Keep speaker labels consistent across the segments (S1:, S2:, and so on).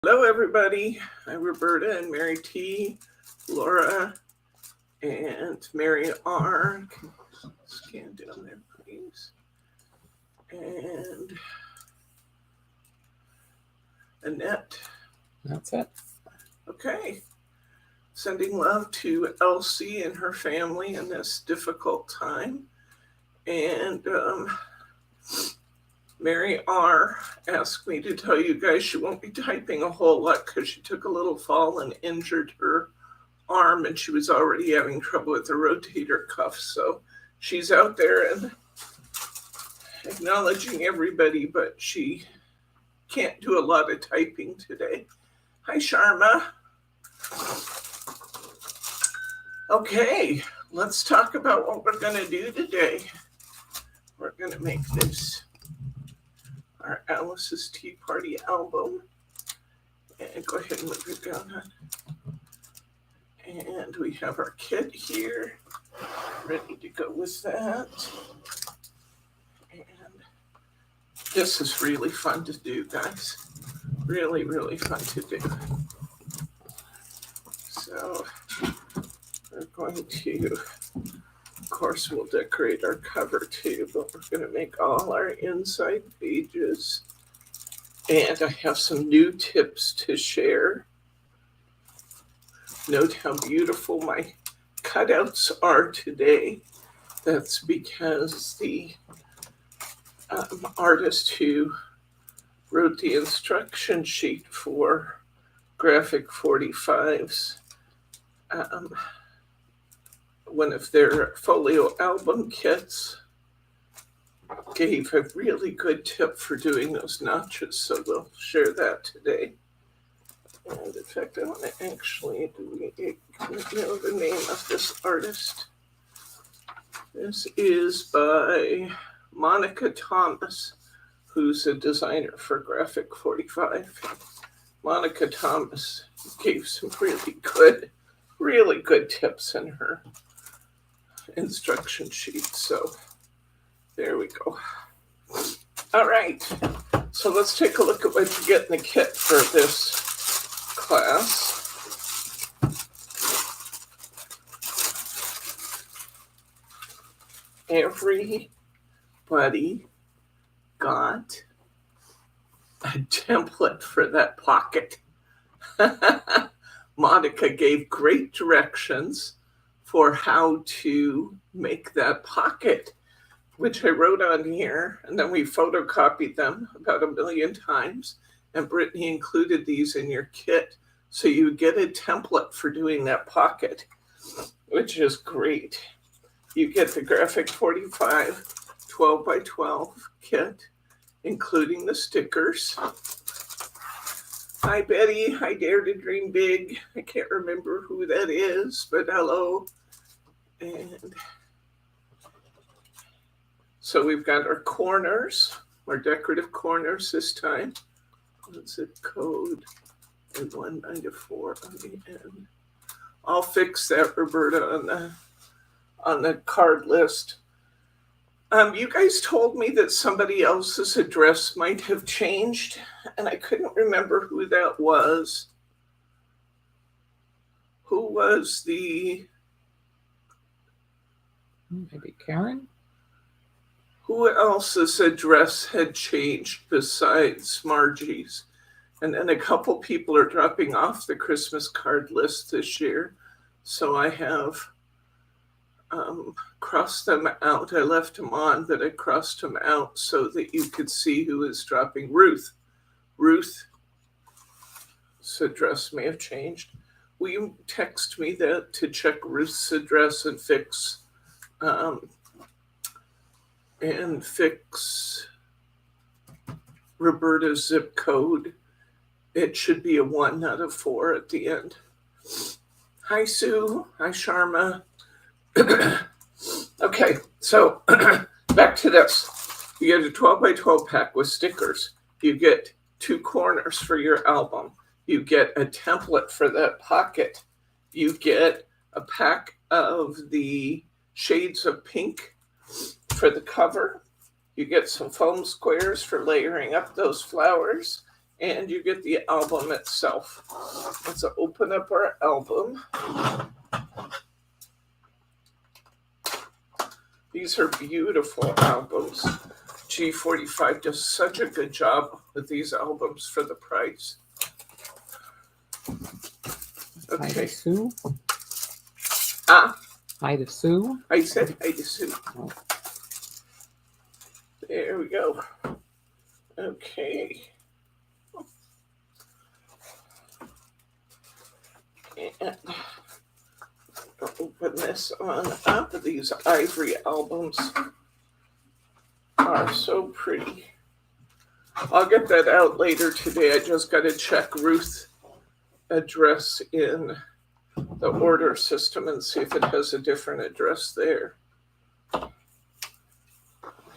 S1: Hello, everybody. I'm Roberta and Mary T, Laura, and Mary R. Can you scan down there, please? And Annette.
S2: That's it.
S1: Okay. Sending love to Elsie and her family in this difficult time. And Mary R. asked me to tell you guys she won't be typing a whole lot because she took a little fall and injured her arm, and she was already having trouble with the rotator cuff. So she's out there and acknowledging everybody, but she can't do a lot of typing today. Hi, Sharma. Okay, let's talk about what we're going to do today. We're going to make this our Alice's Tea Party album. And go ahead and move it down. And we have our kit here, ready to go with that. And this is really fun to do, guys. Really, really fun to do. So we're going to, of course, we'll decorate our cover too, but we're going to make all our inside pages. And I have some new tips to share. Note how beautiful my cutouts are today. That's because the artist who wrote the instruction sheet for Graphic 45's one of their folio album kits gave a really good tip for doing those notches, so we'll share that today. And in fact, I want to actually know the name of this artist. This is by Monica Thomas, who's a designer for Graphic 45. Monica Thomas gave some really good tips in her instruction sheet. So there we go. All right. So let's take a look at what you get in the kit for this class. Everybody got a template for that pocket. Monica gave great directions for how to make that pocket, which I wrote on here, and then we photocopied them about 1 million times, and Brittany included these in your kit, so you get a template for doing that pocket, which is great. You get the Graphic 45 12 by 12 kit, including the stickers. Hi, Betty. I dare to dream big. I can't remember who that is, but hello. And so we've got our corners, our decorative corners this time. What's it code? And 194 on the end. I'll fix that, Roberta, on the card list. You guys told me that somebody else's address might have changed, and I couldn't remember who that was. Who was the...
S2: Maybe Karen?
S1: Who else's address had changed besides Margie's? And then a couple people are dropping off the Christmas card list this year. So I have crossed them out. I left them on, but I crossed them out so that you could see who is dropping. Ruth's address may have changed. Will you text me that to check Ruth's address and fix Roberta's zip code? It should be a 1, not a 4 at the end. Hi, Sue. Hi, Sharma. Okay, so back to this. You get a 12 by 12 pack with stickers. You get 2 corners for your album. You get a template for that pocket. You get a pack of the shades of pink for the cover. You get some foam squares for layering up those flowers. and you get the album itself. Let's open up our album. These are beautiful albums. G45 does such a good job with these albums for the price. Okay.
S2: Sue. Ida Sue.
S1: I said Ida Sue.
S2: Oh.
S1: There we go. Okay. And open this on up. These Ivory albums are so pretty. I'll get that out later today. I just got to check Ruth's address in the order system and see if it has a different address there.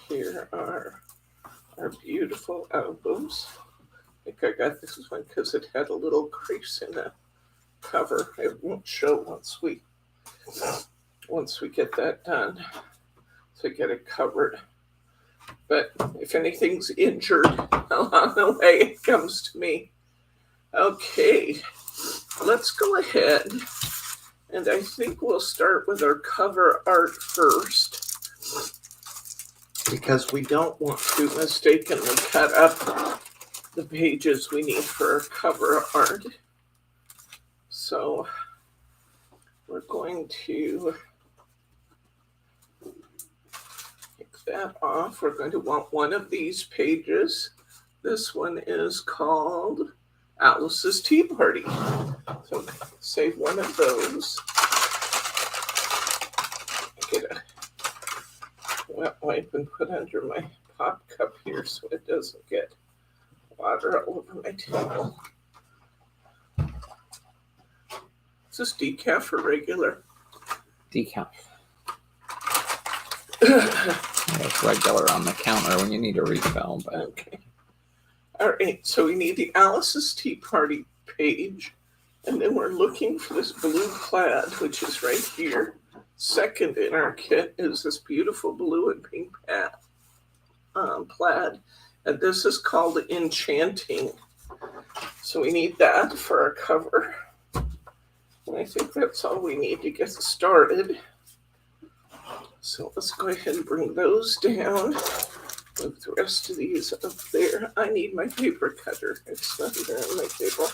S1: Here are our beautiful albums. I think I got this one because it had a little crease in the cover. It won't show once we get that done to get it covered. But if anything's injured along the way, it comes to me. Okay, let's go ahead, and I think we'll start with our cover art first, because we don't want to mistakenly cut up the pages we need for our cover art. So we're going to take that off. We're going to want one of these pages. This one is called Alice's Tea Party. So save one of those. Get a wet wipe and put under my pop cup here so it doesn't get water all over my table. Is this decaf or regular?
S2: Decaf. It's regular on the counter when you need a refill. But
S1: okay. All right, so we need the Alice's Tea Party page, and then we're looking for this blue plaid, which is right here. Second in our kit is this beautiful blue and pink plaid, and this is called Enchanting. So we need that for our cover. And I think that's all we need to get started. So let's go ahead and bring those down. Move the rest of these up there. I need my paper cutter. It's not even on my table.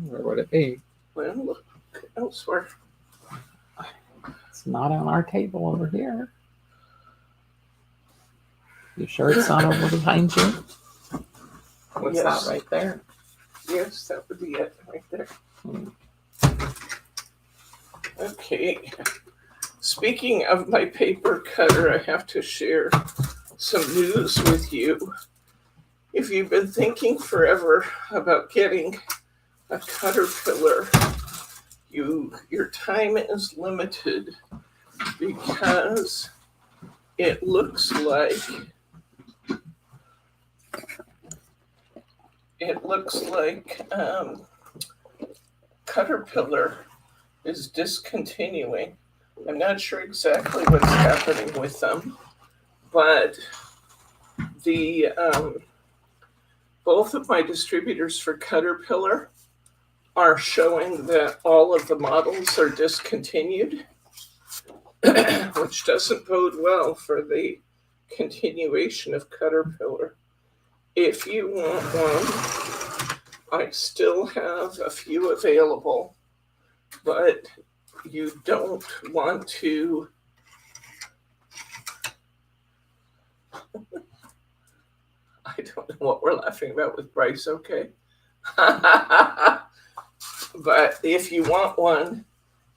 S2: where would it be?
S1: Well, look elsewhere.
S2: It's not on our table over here. You sure it's not over behind you? What's
S1: Yes.
S2: that right there?
S1: Yes, that would be it right there. Okay. Speaking of my paper cutter, I have to share some news with you. If you've been thinking forever about getting a caterpillar, your time is limited because it looks like Caterpillar is discontinuing. I'm not sure exactly what's happening with them, but the both of my distributors for Caterpillar are showing that all of the models are discontinued, which doesn't bode well for the continuation of Caterpillar. If you want one, I still have a few available, but you don't want to I don't know what we're laughing about with Bryce, okay? But if you want one,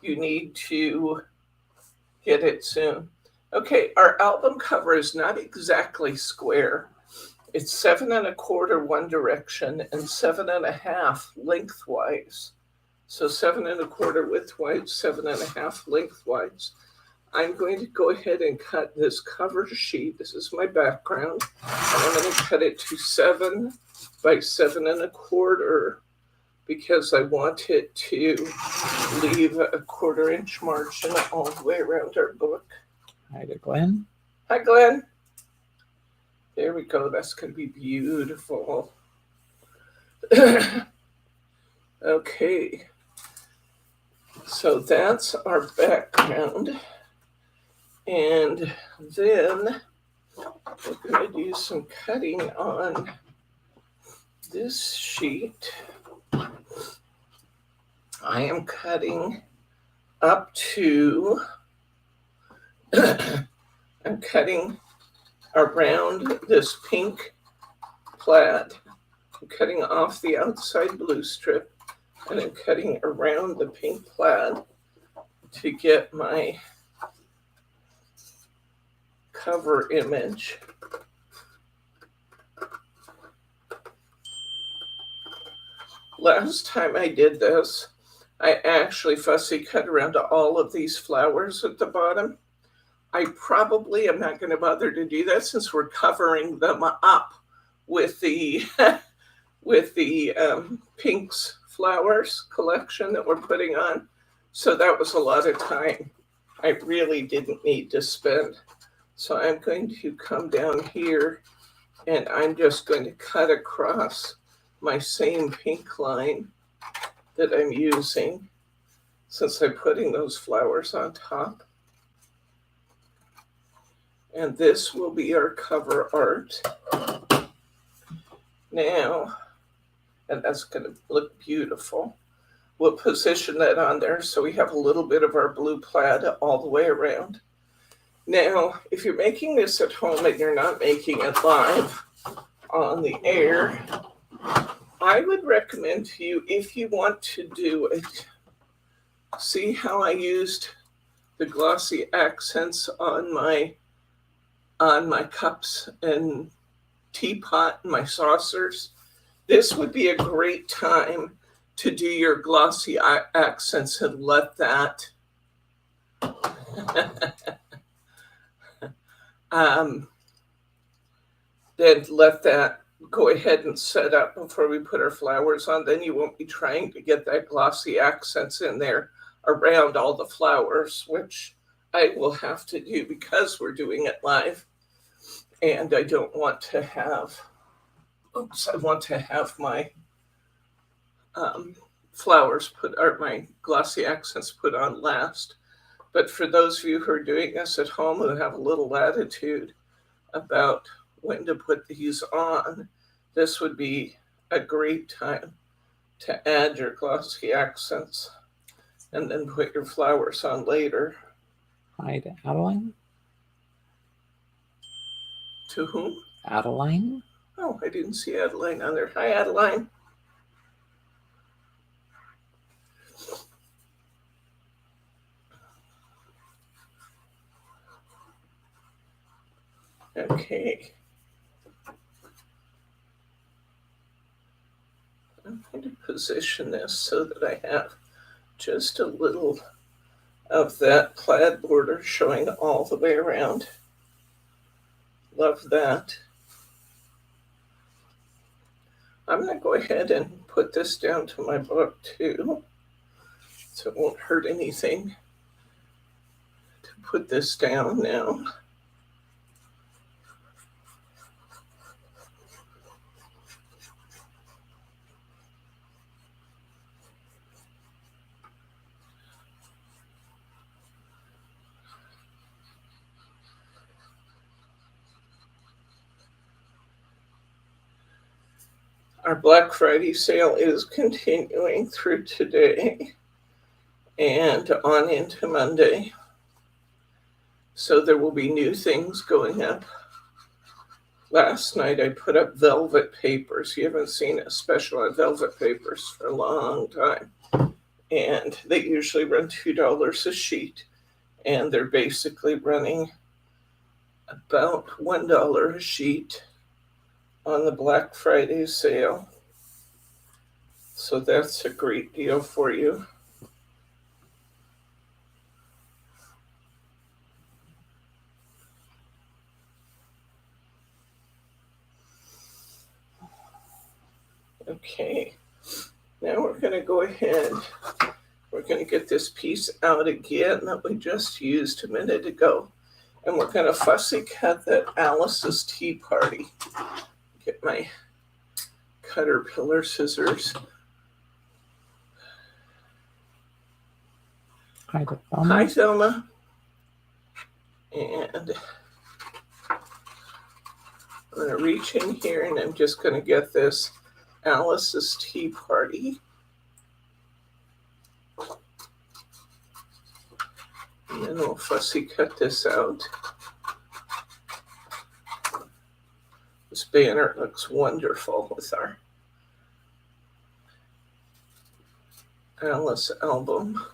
S1: you need to get it soon. Okay, our album cover is not exactly square. It's 7 1/4 one direction and 7 1/2 lengthwise. So 7 1/4 widthwise, 7 1/2 lengthwise. I'm going to go ahead and cut this cover sheet. This is my background. And I'm going to cut it to 7 by 7 1/4 because I want it to leave a 1/4 inch margin all the way around our book.
S2: Hi to Glenn.
S1: Hi, Glenn. There we go. That's going to be beautiful. Okay, so that's our background. And then we're going to do some cutting on this sheet. I am cutting up to, I'm cutting around this pink plaid. I'm cutting off the outside blue strip, and I'm cutting around the pink plaid to get my cover image. Last time I did this, I actually fussy cut around all of these flowers at the bottom. I probably am not going to bother to do that since we're covering them up with the with the pinks flowers collection that we're putting on. So that was a lot of time I really didn't need to spend. So I'm going to come down here and I'm just going to cut across my same pink line that I'm using since I'm putting those flowers on top. And this will be our cover art. Now, and that's going to look beautiful. We'll position that on there so we have a little bit of our blue plaid all the way around. Now, if you're making this at home and you're not making it live on the air, I would recommend to you, if you want to do it, see how I used the glossy accents on my cups and teapot and my saucers. This would be a great time to do your glossy accents and let that then let that go ahead and set up before we put our flowers on. Then you won't be trying to get that glossy accents in there around all the flowers, which I will have to do because we're doing it live. And I don't want to have, I want to have my flowers put, or my glossy accents put on last. But for those of you who are doing this at home who have a little latitude about when to put these on, this would be a great time to add your glossy accents and then put your flowers on later.
S2: Hi to Adeline.
S1: To whom?
S2: Adeline.
S1: Oh, I didn't see Adeline on there. Hi, Adeline. Okay. I'm going to position this so that I have just a little of that plaid border showing all the way around. Love that. I'm going to go ahead and put this down to my book too, so it won't hurt anything to put this down now. Our Black Friday sale is continuing through today and on into Monday. So there will be new things going up. Last night I put up velvet papers. You haven't seen a special on velvet papers for a long time. And they usually run $2 a sheet. And they're basically running about $1 a sheet on the Black Friday sale. So that's a great deal for you. Okay, now we're going to go ahead. We're going to get this piece out again that we just used a minute ago. And we're going to fussy cut that Alice's Tea Party. Get my Caterpillar scissors.
S2: Hi to Thelma.
S1: Hi, Thelma. And I'm going to reach in here and I'm just going to get this Alice's Tea Party. And then we'll fussy cut this out. This banner looks wonderful with our Alice album.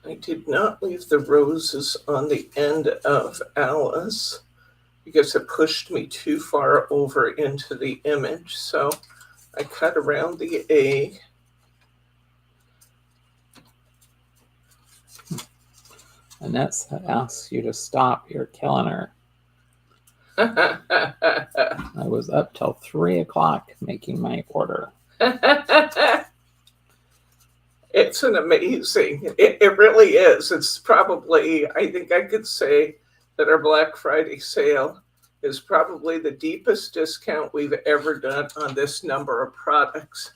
S1: I did not leave the roses on the end of Alice because it pushed me too far over into the image. So I cut around the A.
S2: Annette asks you to stop. You're killing her. I was up till 3 o'clock making my order.
S1: It's an amazing, it really is. It's probably, I think I could say that our Black Friday sale is probably the deepest discount we've ever done on this number of products.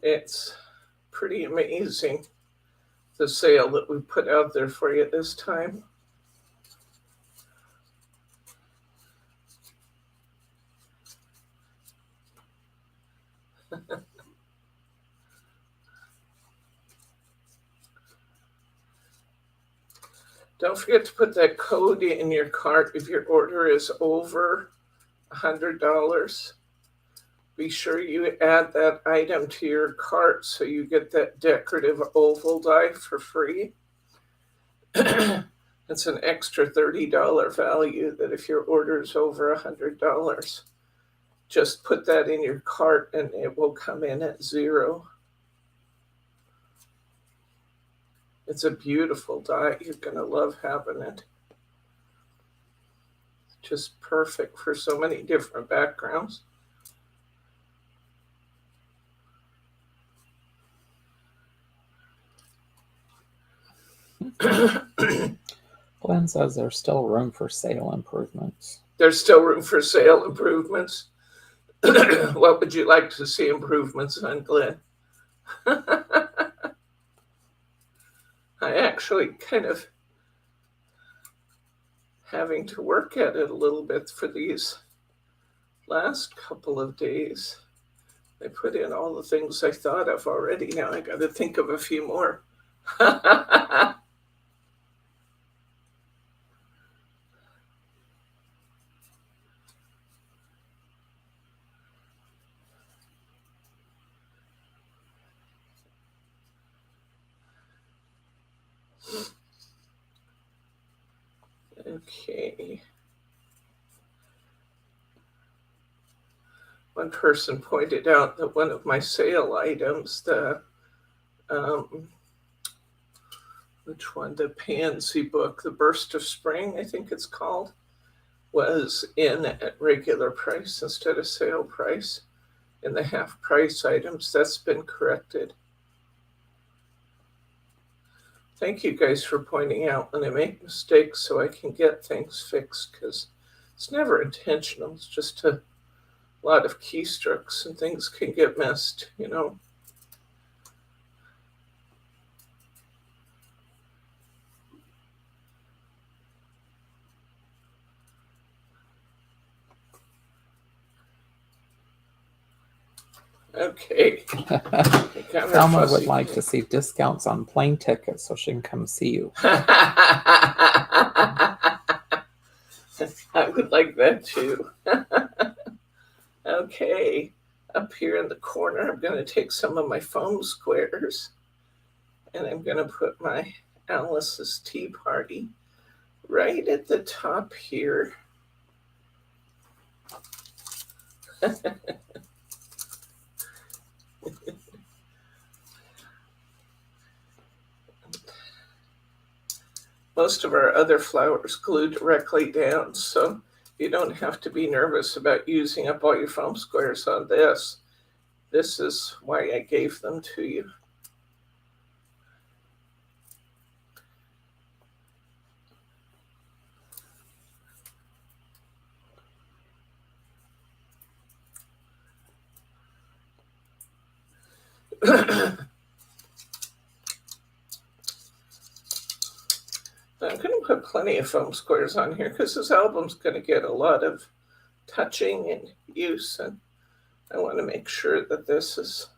S1: It's pretty amazing, the sale that we put out there for you this time. Don't forget to put that code in your cart if your order is over $100. Be sure you add that item to your cart so you get that decorative oval die for free. It's an extra $30 value that if your order is over $100, just put that in your cart and it will come in at $0. It's a beautiful die. You're going to love having it. Just perfect for so many different backgrounds.
S2: Glenn says there's still room for sale improvements.
S1: There's still room for sale improvements. What would you like to see improvements on, Glenn? I actually kind of having to work at it a little bit for these last couple of days. I put in all the things I thought of already. Now I got to think of a few more. Okay. One person pointed out that one of my sale items, the which one? The Pansy book, The Burst of Spring, I think it's called, was in at regular price instead of sale price. In the half price items, that's been corrected. Thank you guys for pointing out when I make mistakes so I can get things fixed, because it's never intentional. It's just a lot of keystrokes and things can get messed, you know. Okay.
S2: Thelma would like to see discounts on plane tickets so she can come see you.
S1: I would like that too. Okay, up here in the corner, I'm going to take some of my foam squares and I'm going to put my Alice's Tea Party right at the top here. Most of our other flowers glue directly down, so you don't have to be nervous about using up all your foam squares on this. This is why I gave them to you. I'm going to put plenty of foam squares on here because this album's going to get a lot of touching and use, and I want to make sure that this is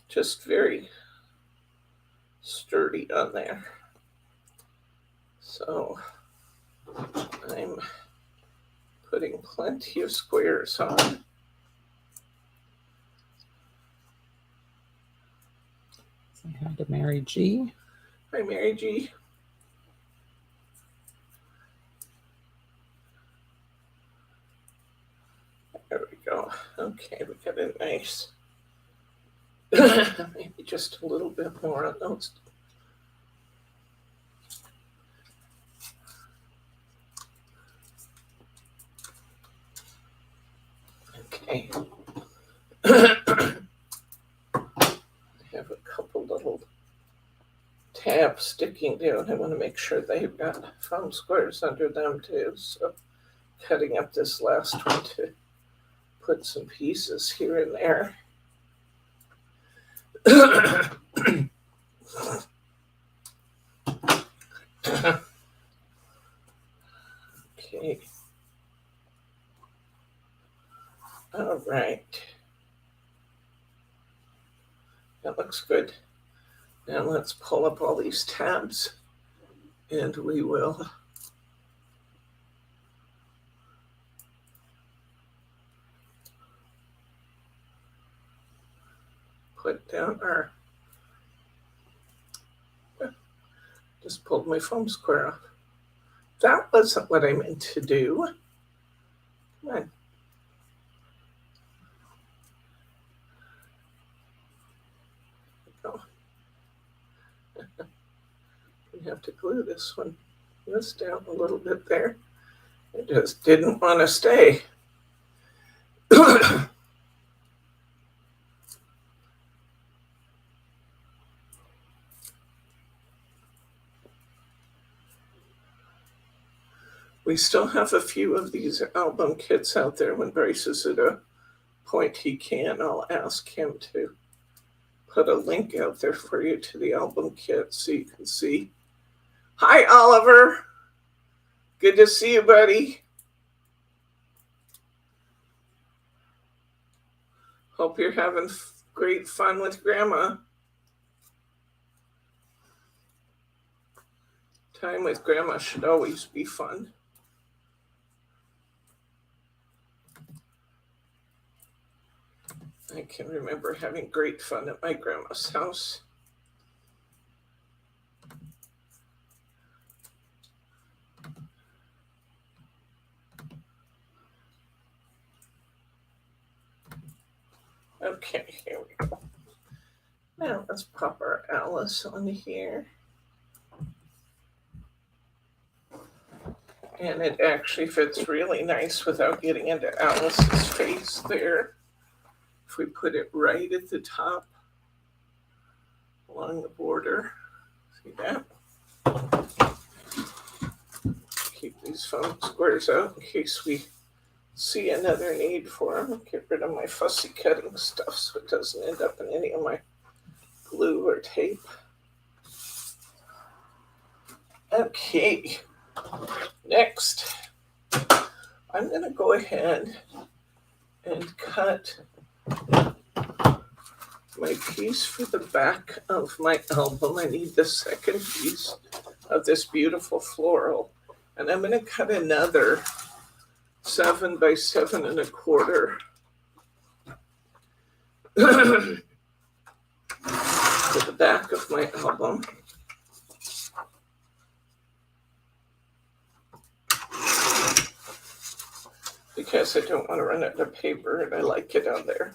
S1: just very sturdy on there. So I'm putting plenty of squares on.
S2: Say hi to Mary G.
S1: Hi, Mary G. There we go. Okay, we got a nice, maybe just a little bit more on those. Okay. I have a couple little tabs sticking down. I want to make sure they've got foam squares under them too. So cutting up this last one to put some pieces here and there. Okay. All right. That looks good. Now let's pull up all these tabs and we will put down our, just pulled my foam square off. That wasn't what I meant to do. Come on. We have to glue this down a little bit there. It just didn't want to stay. We still have a few of these album kits out there. When Bryce is at a point he can, I'll ask him to put a link out there for you to the album kit so you can see. Hi, Oliver. Good to see you, buddy. Hope you're having great fun with Grandma. Time with Grandma should always be fun. I can remember having great fun at my grandma's house. Okay, here we go. Now let's pop our Alice on here. And it actually fits really nice without getting into Alice's face there. If we put it right at the top along the border, see that? Keep these foam squares out in case we see another need for them. Get rid of my fussy cutting stuff so it doesn't end up in any of my glue or tape. Okay, next, I'm going to go ahead and cut my piece for the back of my album. I need the second piece of this beautiful floral, and I'm going to cut another 7 by 7 1/4 for the back of my album. Because guess I don't want to run out of paper, and I like it on there.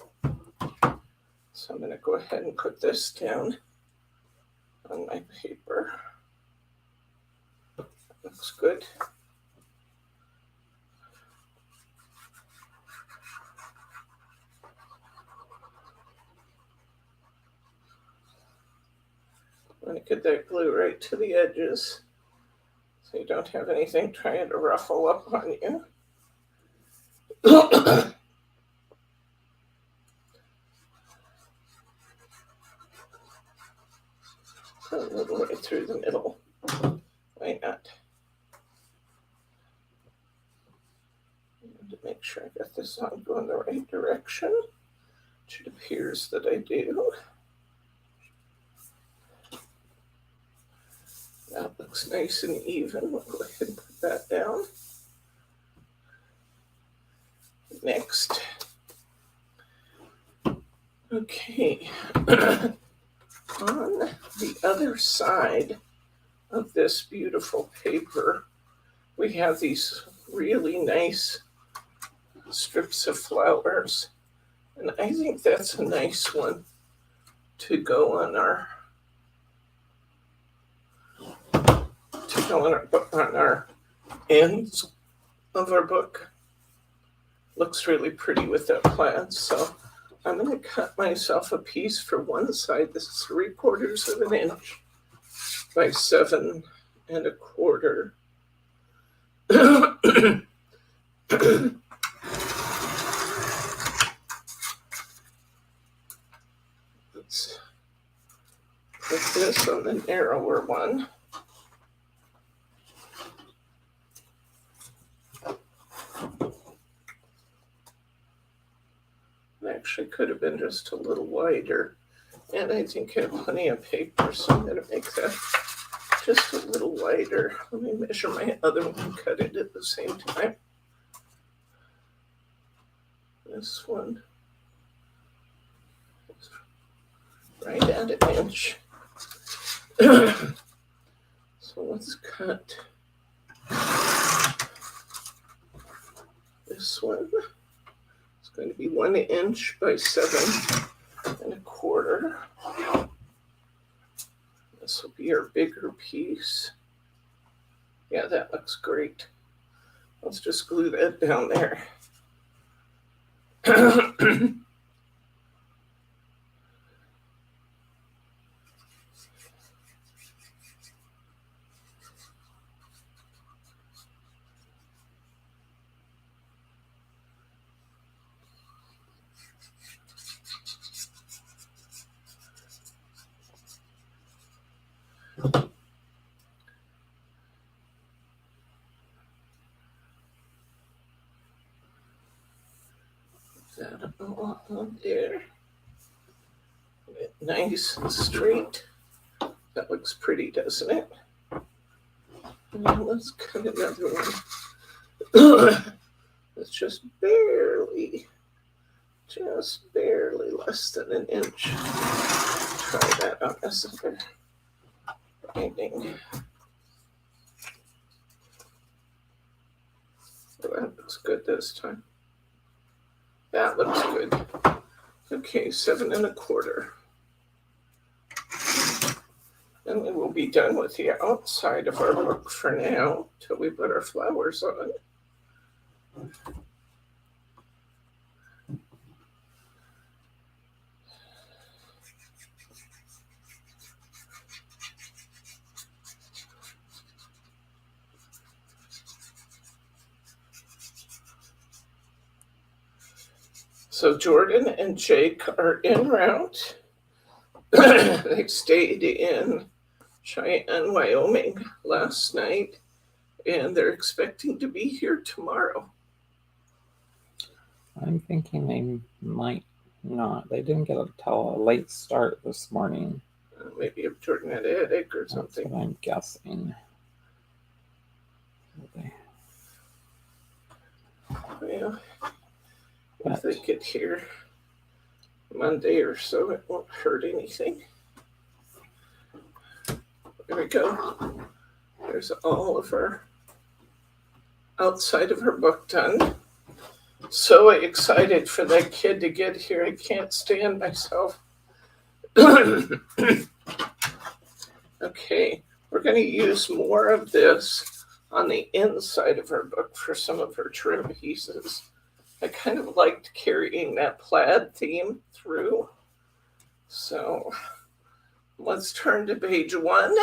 S1: So I'm going to go ahead and put this down on my paper. That looks good. I'm going to get that glue right to the edges so you don't have anything trying to ruffle up on you. A little way through the middle. Why not? And to make sure I got this on going the right direction, which it appears that I do. That looks nice and even. We'll go ahead and put that down. Next. Okay. On the other side of this beautiful paper, we have these really nice strips of flowers. And I think that's a nice one to go on our on our ends of our book. Looks really pretty with that plaid. So I'm going to cut myself a piece for one side. This is 3/4 of an inch by 7 1/4. Let's put this on the narrower one. Actually could have been just a little wider, and I think I have plenty of paper, so I'm going to make that just a little wider. Let me measure my other one and cut it at the same time. This one is right at an inch. So let's cut this one. Going to be 1 inch by 7 1/4. This will be our bigger piece. Yeah, that looks great. Let's just glue that down there. That all on there. Nice and straight. That looks pretty, doesn't it? Now let's cut another one. It's just barely less than an inch. Try that on this other binding. Oh, that looks good this time. That looks good. Okay, 7 1/4. And we will be done with the outside of our book for now, till we put our flowers on. So Jordan and Jake are en route. They stayed in Cheyenne, Wyoming last night, and they're expecting to be here tomorrow.
S2: I'm thinking they might not. They didn't get a late start this morning.
S1: Maybe if Jordan had a headache or something.
S2: That's what I'm guessing.
S1: Well, if they get here Monday or so, it won't hurt anything. There we go. There's all of our outside of her book done. So excited for that kid to get here. I can't stand myself. Okay, we're going to use more of this on the inside of our book for some of our trim pieces. I kind of liked carrying that plaid theme through. So let's turn to page 1,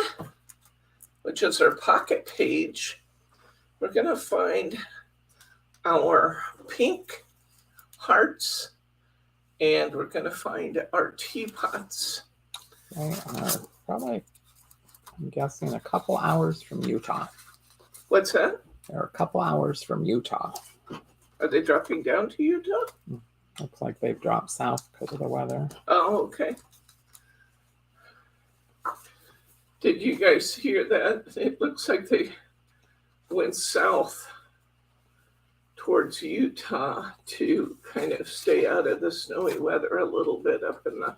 S1: which is our pocket page. We're going to find our pink hearts, and we're going to find our teapots.
S2: They are probably, I'm guessing, a couple hours from Utah.
S1: What's that?
S2: They're a couple hours from Utah.
S1: Are they dropping down to Utah?
S2: Looks like they've dropped south because of the weather.
S1: Oh, okay. Did you guys hear that? It looks like they went south towards Utah to kind of stay out of the snowy weather a little bit up in the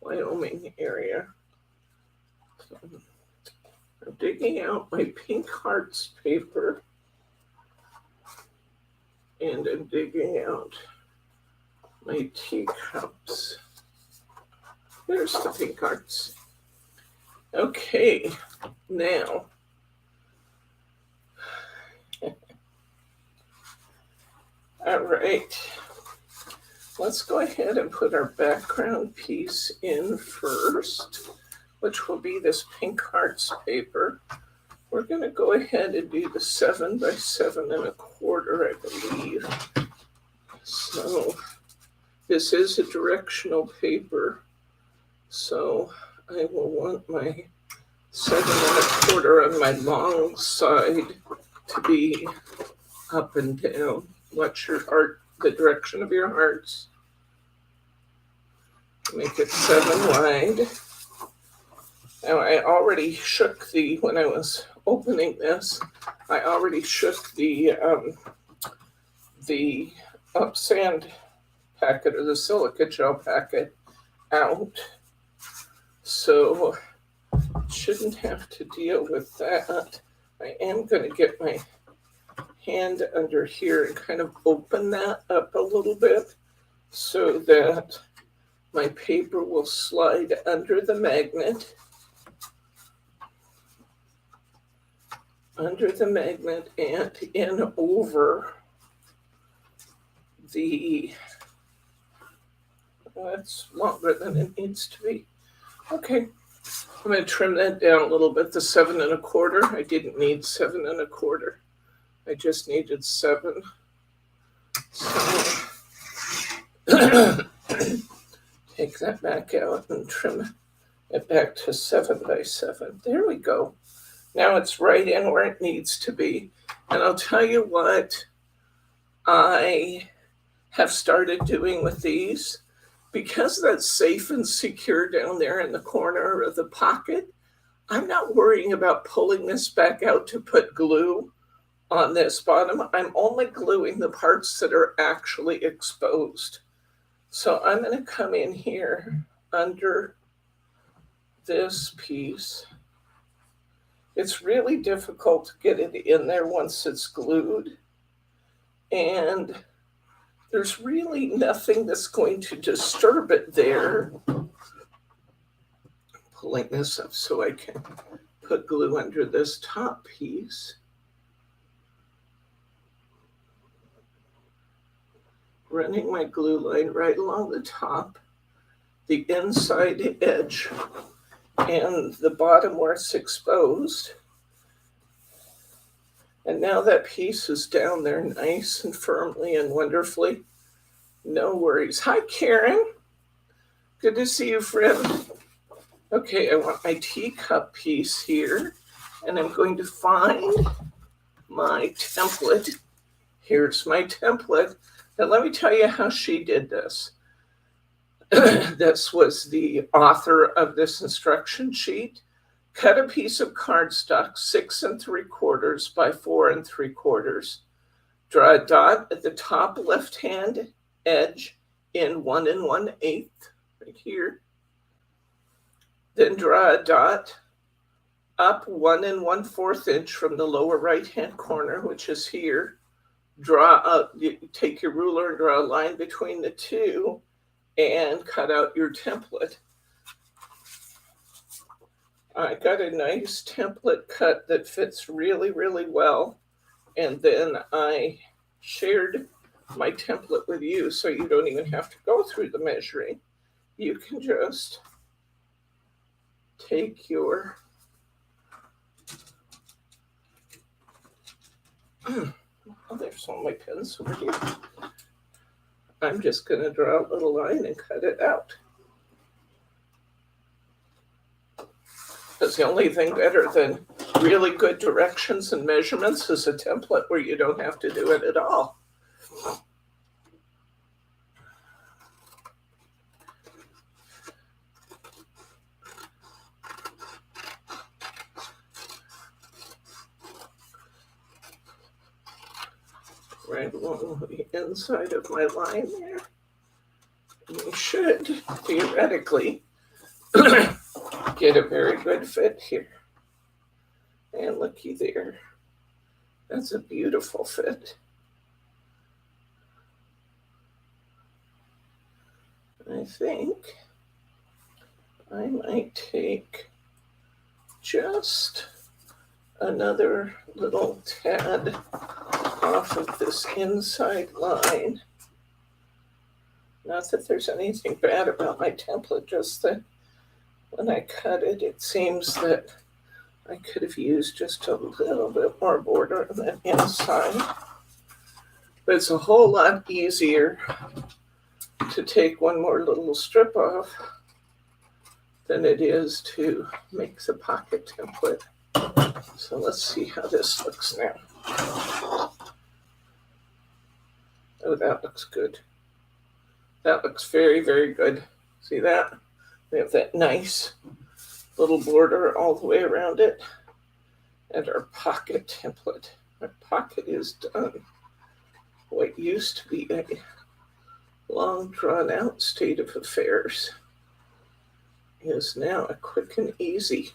S1: Wyoming area. So I'm digging out my pink hearts paper, and I'm digging out my teacups. There's the pink hearts. Okay, now all right, let's go ahead and put our background piece in first, which will be this pink hearts paper. We're going to go ahead and do the 7 by 7 1/4, I believe. So this is a directional paper, so I will want my 7 1/4 on my long side to be up and down. Watch your heart, the direction of your hearts. Make it 7 wide. Now I already shook when I was opening this, I already shook the sand packet, or the silica gel packet, out. So shouldn't have to deal with that. I am going to get my hand under here and kind of open that up a little bit so that my paper will slide under the magnet. And in over the, that's longer than it needs to be. Okay, I'm going to trim that down a little bit, the 7 1/4. I didn't need 7 1/4. I just needed 7. So take that back out and trim it back to 7 by 7. There we go. Now it's right in where it needs to be. And I'll tell you what I have started doing with these. Because that's safe and secure down there in the corner of the pocket, I'm not worrying about pulling this back out to put glue on this bottom. I'm only gluing the parts that are actually exposed. So I'm going to come in here under this piece. It's really difficult to get it in there once it's glued. And there's really nothing that's going to disturb it there. I'm pulling this up so I can put glue under this top piece. Running my glue line right along the top, the inside edge, and the bottom where it's exposed. And now that piece is down there nice and firmly and wonderfully. No worries. Hi, Karen. Good to see you, friend. Okay, I want my teacup piece here, and I'm going to find my template. Here's my template. Now, let me tell you how she did this. This was the author of this instruction sheet. Cut a piece of cardstock 6 3/4 by 4 3/4. Draw a dot at the top left-hand edge in 1 1/8, right here. Then draw a dot up 1 1/4 inch from the lower right-hand corner, which is here, you take your ruler and draw a line between the two and cut out your template. I got a nice template cut that fits really, really well. And then I shared my template with you, so you don't even have to go through the measuring. You can just take your oh, there's one of my pens over here. I'm just going to draw a little line and cut it out. Because the only thing better than really good directions and measurements is a template where you don't have to do it at all. Right along the inside of my line there. And you should theoretically get a very good fit here. And looky there. That's a beautiful fit. I think I might take just another little tad off of this inside line. Not that there's anything bad about my template, just that when I cut it, it seems that I could have used just a little bit more border on that inside. But it's a whole lot easier to take one more little strip off than it is to make the pocket template. So let's see how this looks now. Oh, that looks good. That looks very, very good. See that? We have that nice little border all the way around it. And our pocket template. Our pocket is done. What used to be a long drawn out state of affairs is now a quick and easy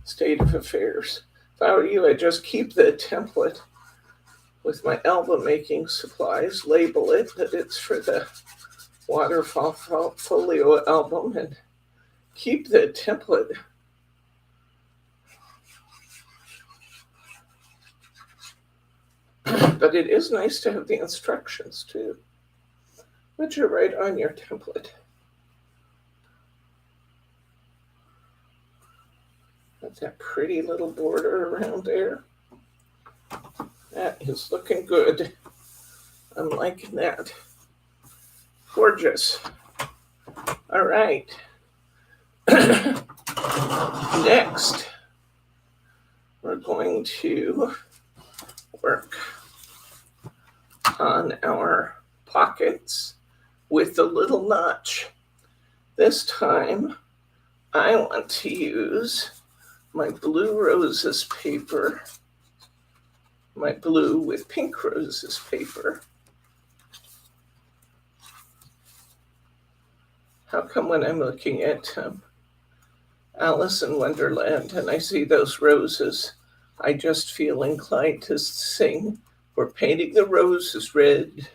S1: state of affairs. If I were you, I'd just keep the template with my album making supplies, label it that it's for the Waterfall Folio Album, and keep the template. But it is nice to have the instructions too, which are right on your template. Got that pretty little border around there. That is looking good. I'm liking that. Gorgeous. All right. Next, we're going to work on our pockets with the little notch. This time, I want to use my blue roses paper, my blue with pink roses paper. How come when I'm looking at Alice in Wonderland and I see those roses, I just feel inclined to sing, "We're painting the roses red.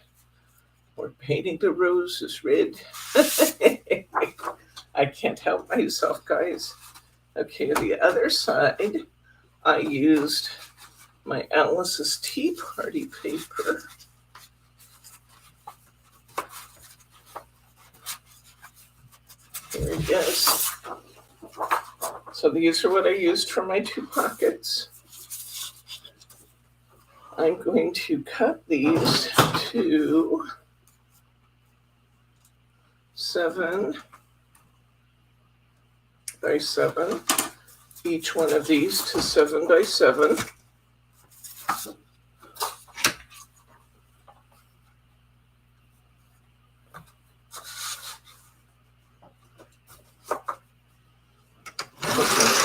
S1: We're painting the roses red." I can't help myself, guys. Okay, the other side, I used my Alice's Tea Party paper. Here it is. So these are what I used for my two pockets. I'm going to cut these to 7 by 7. Each one of these to 7 by 7.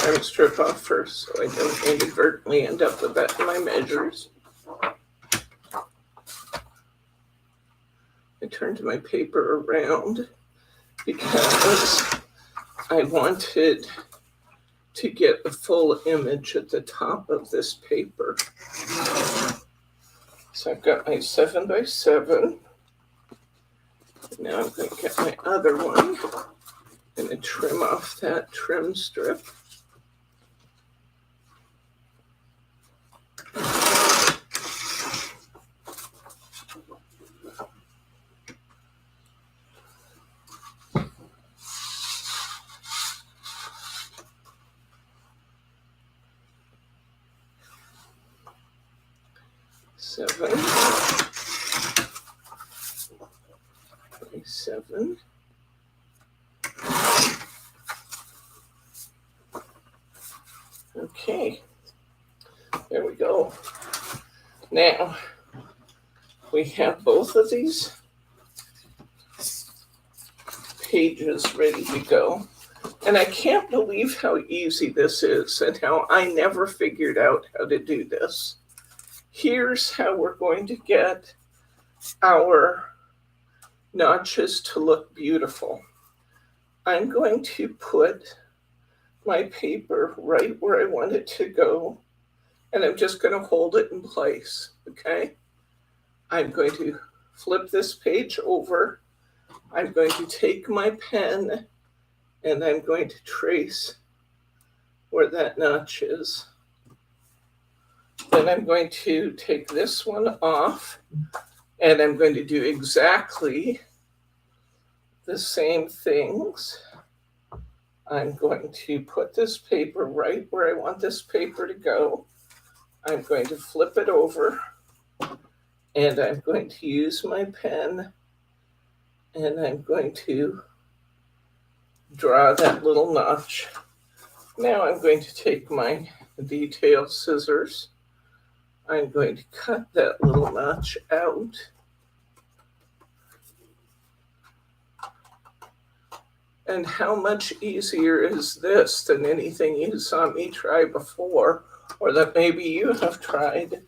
S1: Try to strip off first so I don't inadvertently end up with that in my measures. I turned my paper around because I wanted to get a full image at the top of this paper. So I've got my 7x7. Now I'm going to get my other one. I'm going to trim off that trim strip. Seven. 7. Okay, there we go. Now we have both of these pages ready to go. And I can't believe how easy this is and how I never figured out how to do this. Here's how we're going to get our notches to look beautiful. I'm going to put my paper right where I want it to go, and I'm just going to hold it in place, okay? I'm going to flip this page over. I'm going to take my pen, and I'm going to trace where that notch is. Then I'm going to take this one off, and I'm going to do exactly the same things. I'm going to put this paper right where I want this paper to go. I'm going to flip it over, and I'm going to use my pen, and I'm going to draw that little notch. Now I'm going to take my detail scissors. I'm going to cut that little notch out. And how much easier is this than anything you saw me try before, or that maybe you have tried?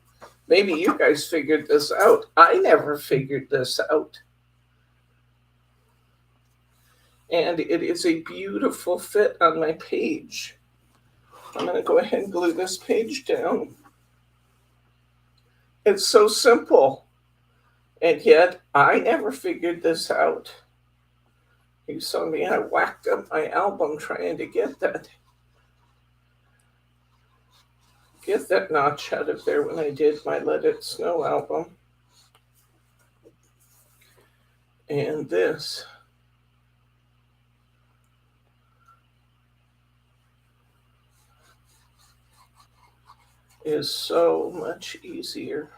S1: Maybe you guys figured this out. I never figured this out. And it is a beautiful fit on my page. I'm going to go ahead and glue this page down. It's so simple. And yet, I never figured this out. You saw me, I whacked up my album trying to get that notch out of there when I did my Let It Snow album. And this is so much easier.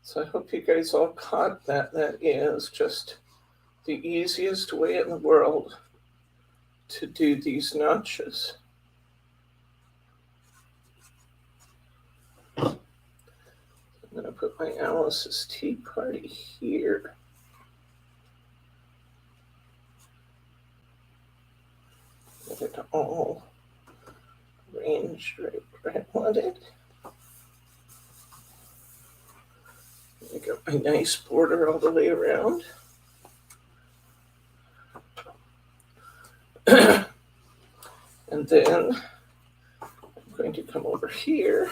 S1: So I hope you guys all caught that. That is just the easiest way in the world to do these notches. I'm going to put my Alice's Tea Party here. Get it all arranged right where I want it. I got my nice border all the way around. And then I'm going to come over here.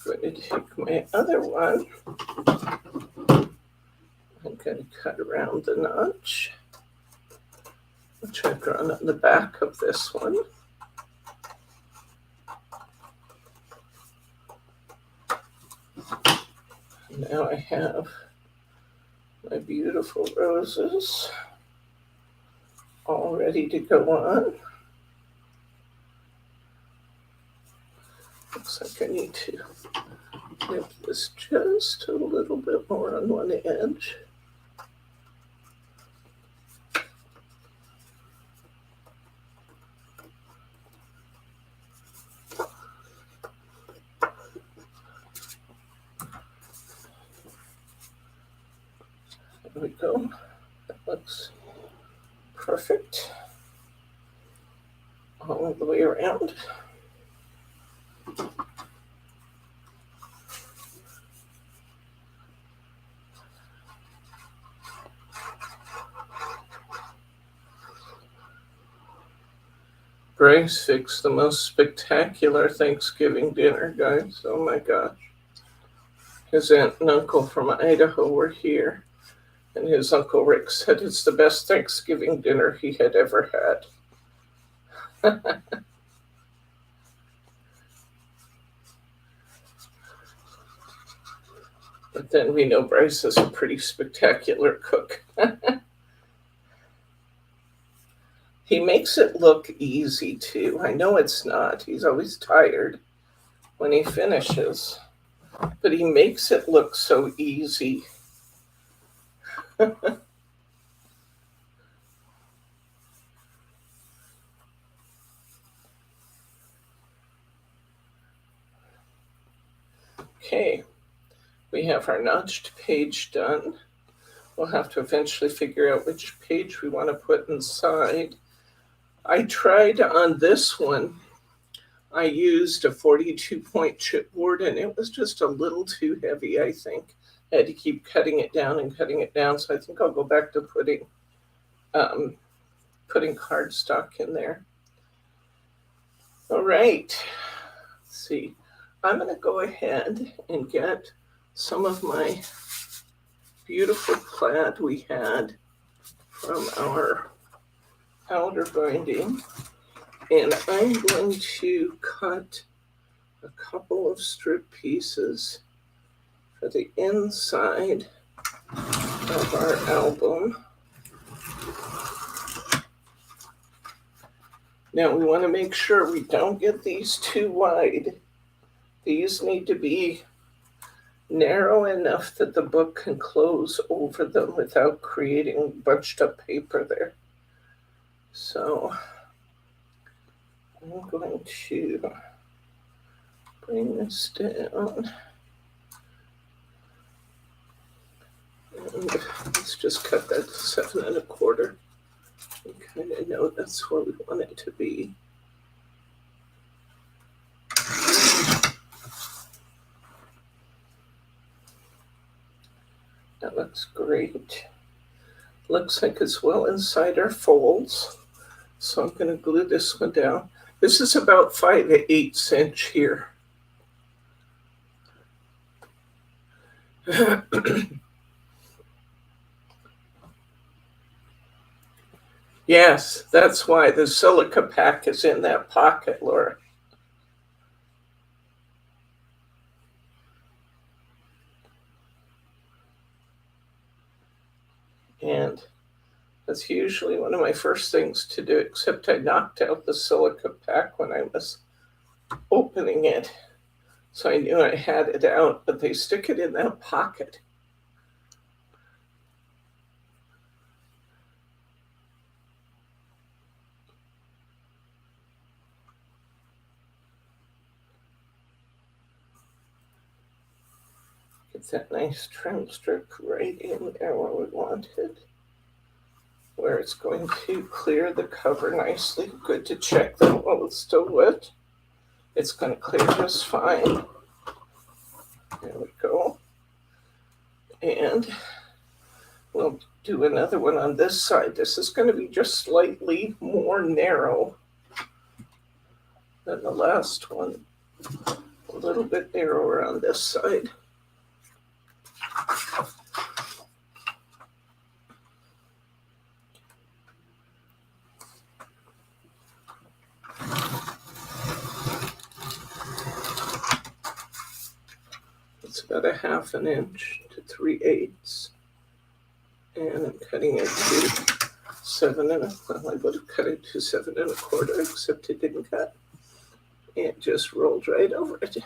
S1: I'm going to take my other one. I'm going to cut around the notch, which I've drawn on the back of this one. Now I have my beautiful roses all ready to go on. Looks like I need to nip this just a little bit more on one edge. There we go. That looks perfect all the way around. Bryce fixed the most spectacular Thanksgiving dinner, guys. Oh my gosh. His aunt and uncle from Idaho were here, and his Uncle Rick said it's the best Thanksgiving dinner he had ever had. But then we know Bryce is a pretty spectacular cook. He makes it look easy, too. I know it's not. He's always tired when he finishes. But he makes it look so easy. Okay, we have our notched page done. We'll have to eventually figure out which page we want to put inside. I tried on this one, I used a 42-point chipboard, and it was just a little too heavy, I think. I had to keep cutting it down, so I think I'll go back to putting cardstock in there. All right, let's see. I'm going to go ahead and get some of my beautiful plaid we had from our outer binding, and I'm going to cut a couple of strip pieces for the inside of our album. Now we want to make sure we don't get these too wide. These need to be narrow enough that the book can close over them without creating bunched up paper there. So I'm going to bring this down. And let's just cut that to 7 1/4. We kind of know that's where we want it to be. That looks great. Looks like it's well inside our folds. So I'm going to glue this one down. This is about 5/8 inch here. Yes, that's why the silica pack is in that pocket, Laura. And that's usually one of my first things to do, except I knocked out the silica pack when I was opening it. So I knew I had it out, but they stick it in that pocket. Get that nice trim strip right in there where we want it, where it's going to clear the cover nicely. Good to check that while it's still wet. It's going to clear just fine. There we go. And we'll do another one on this side. This is going to be just slightly more narrow than the last one. A little bit narrower on this side. It's about 1/2 inch to 3/8. And I'm cutting it to 7 1/4. Well, I would have cut it to 7 1/4, except it didn't cut. It just rolled right over it.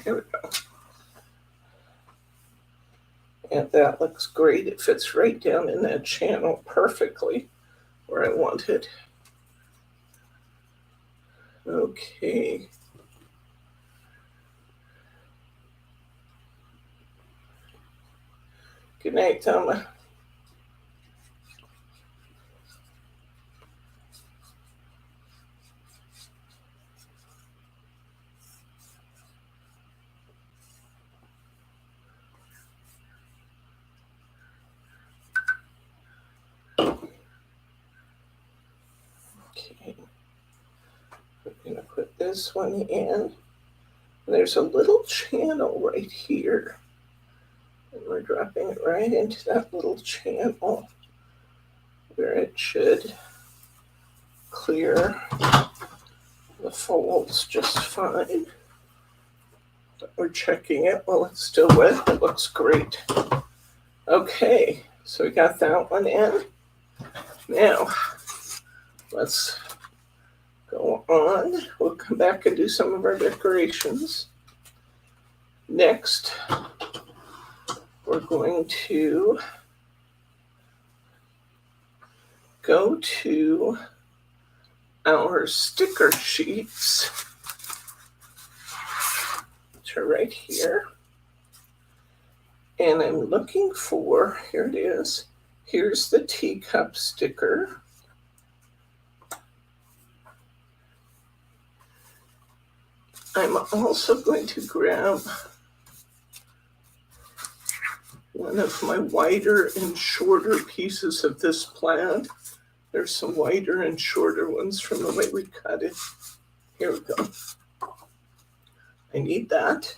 S1: There we go. And that looks great. It fits right down in that channel perfectly where I want it. Okay. Good night, Thelma. this one in. There's a little channel right here. And we're dropping it right into that little channel where it should clear the folds just fine. But we're checking it while it's still wet. It looks great. Okay, so we got that one in. Now, let's go on. We'll come back and do some of our decorations. Next, we're going to go to our sticker sheets, which are right here. And I'm looking for, here it is, here's the teacup sticker. I'm also going to grab one of my wider and shorter pieces of this plaid. There's some wider and shorter ones from the way we cut it. Here we go. I need that.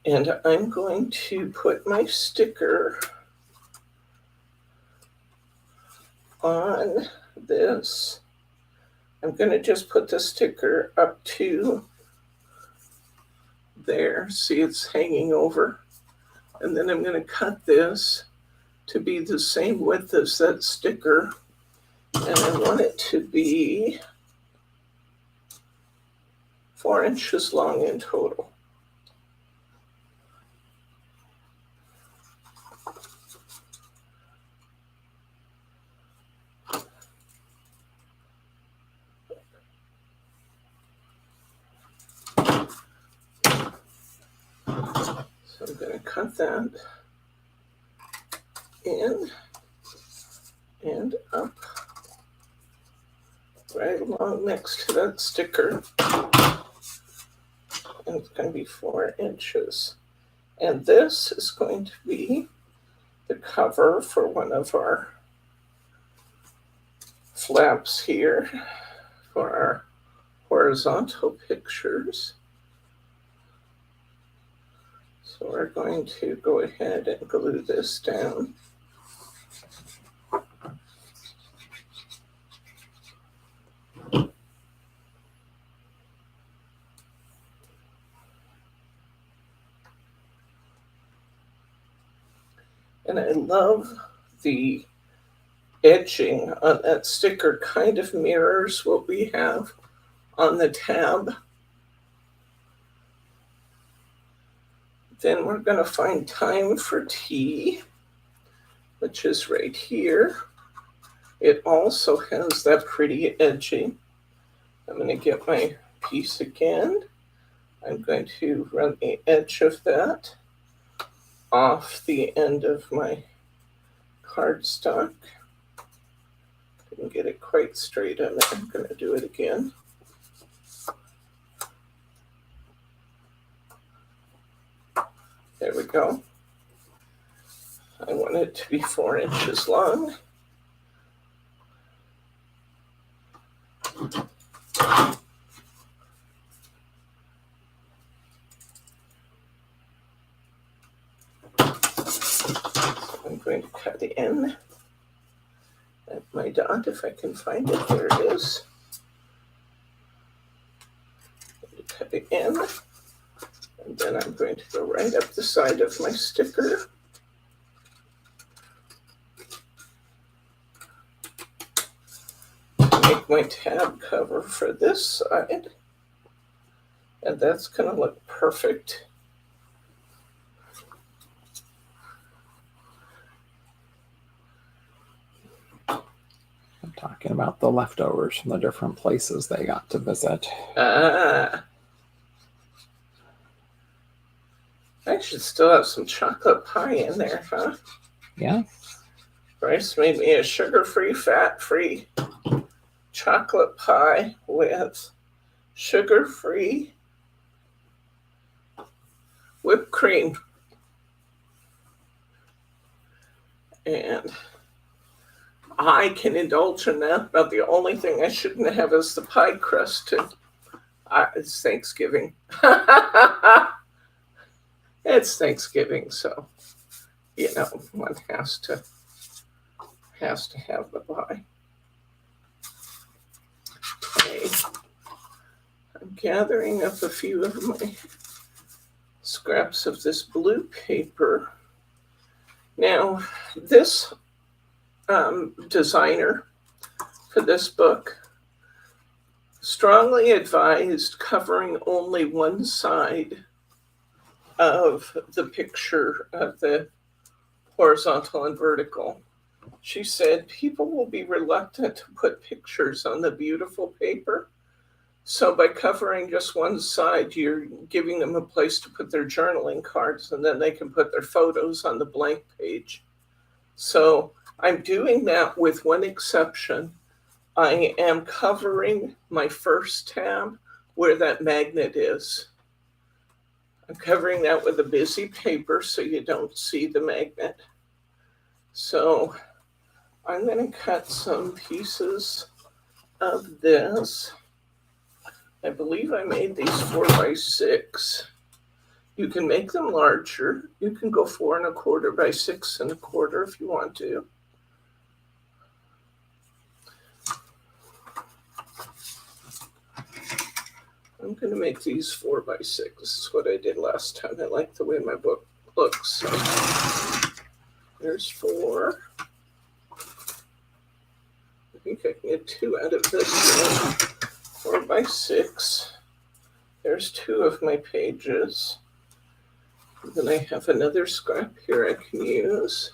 S1: And I'm going to put my sticker on this. I'm going to just put the sticker up to there. See, it's hanging over. And then I'm going to cut this to be the same width as that sticker. And I want it to be 4 inches long in total. So I'm going to cut that in and up right along next to that sticker. And it's going to be 4 inches. And this is going to be the cover for one of our flaps here for our horizontal pictures. So we're going to go ahead and glue this down. And I love the edging on that sticker, kind of mirrors what we have on the tab. Then we're going to find time for tea, which is right here. It also has that pretty edging. I'm going to get my piece again. I'm going to run the edge of that off the end of my cardstock. Didn't get it quite straight on it. I'm going to do it again. There we go. I want it to be 4 inches long. So I'm going to cut in at my dot if I can find it. There it is. Cut it in. And then I'm going to go right up the side of my sticker. Make my tab cover for this side. And that's going to look perfect.
S2: I'm talking about the leftovers from the different places they got to visit.
S1: I should still have some chocolate pie in there, huh?
S2: Yeah.
S1: Bryce made me a sugar-free, fat-free chocolate pie with sugar-free whipped cream. And I can indulge in that, but the only thing I shouldn't have is the pie crust to It's Thanksgiving. It's Thanksgiving, so you know one has to have the pie. Okay. I'm gathering up a few of my scraps of this blue paper. Now, this designer for this book strongly advised covering only one side of the picture of the horizontal and vertical. She said people will be reluctant to put pictures on the beautiful paper. So by covering just one side, you're giving them a place to put their journaling cards, and then they can put their photos on the blank page. So I'm doing that with one exception. I am covering my first tab where that magnet is. I'm covering that with a busy paper so you don't see the magnet. So I'm going to cut some pieces of this. I believe I made these 4x6. You can make them larger. You can go 4 1/4 by 6 1/4 if you want to. I'm going to make these 4x6. This is what I did last time. I like the way my book looks. So there's 4. I think I can get 2 out of this one. 4x6. There's 2 of my pages. And then I have another scrap here I can use.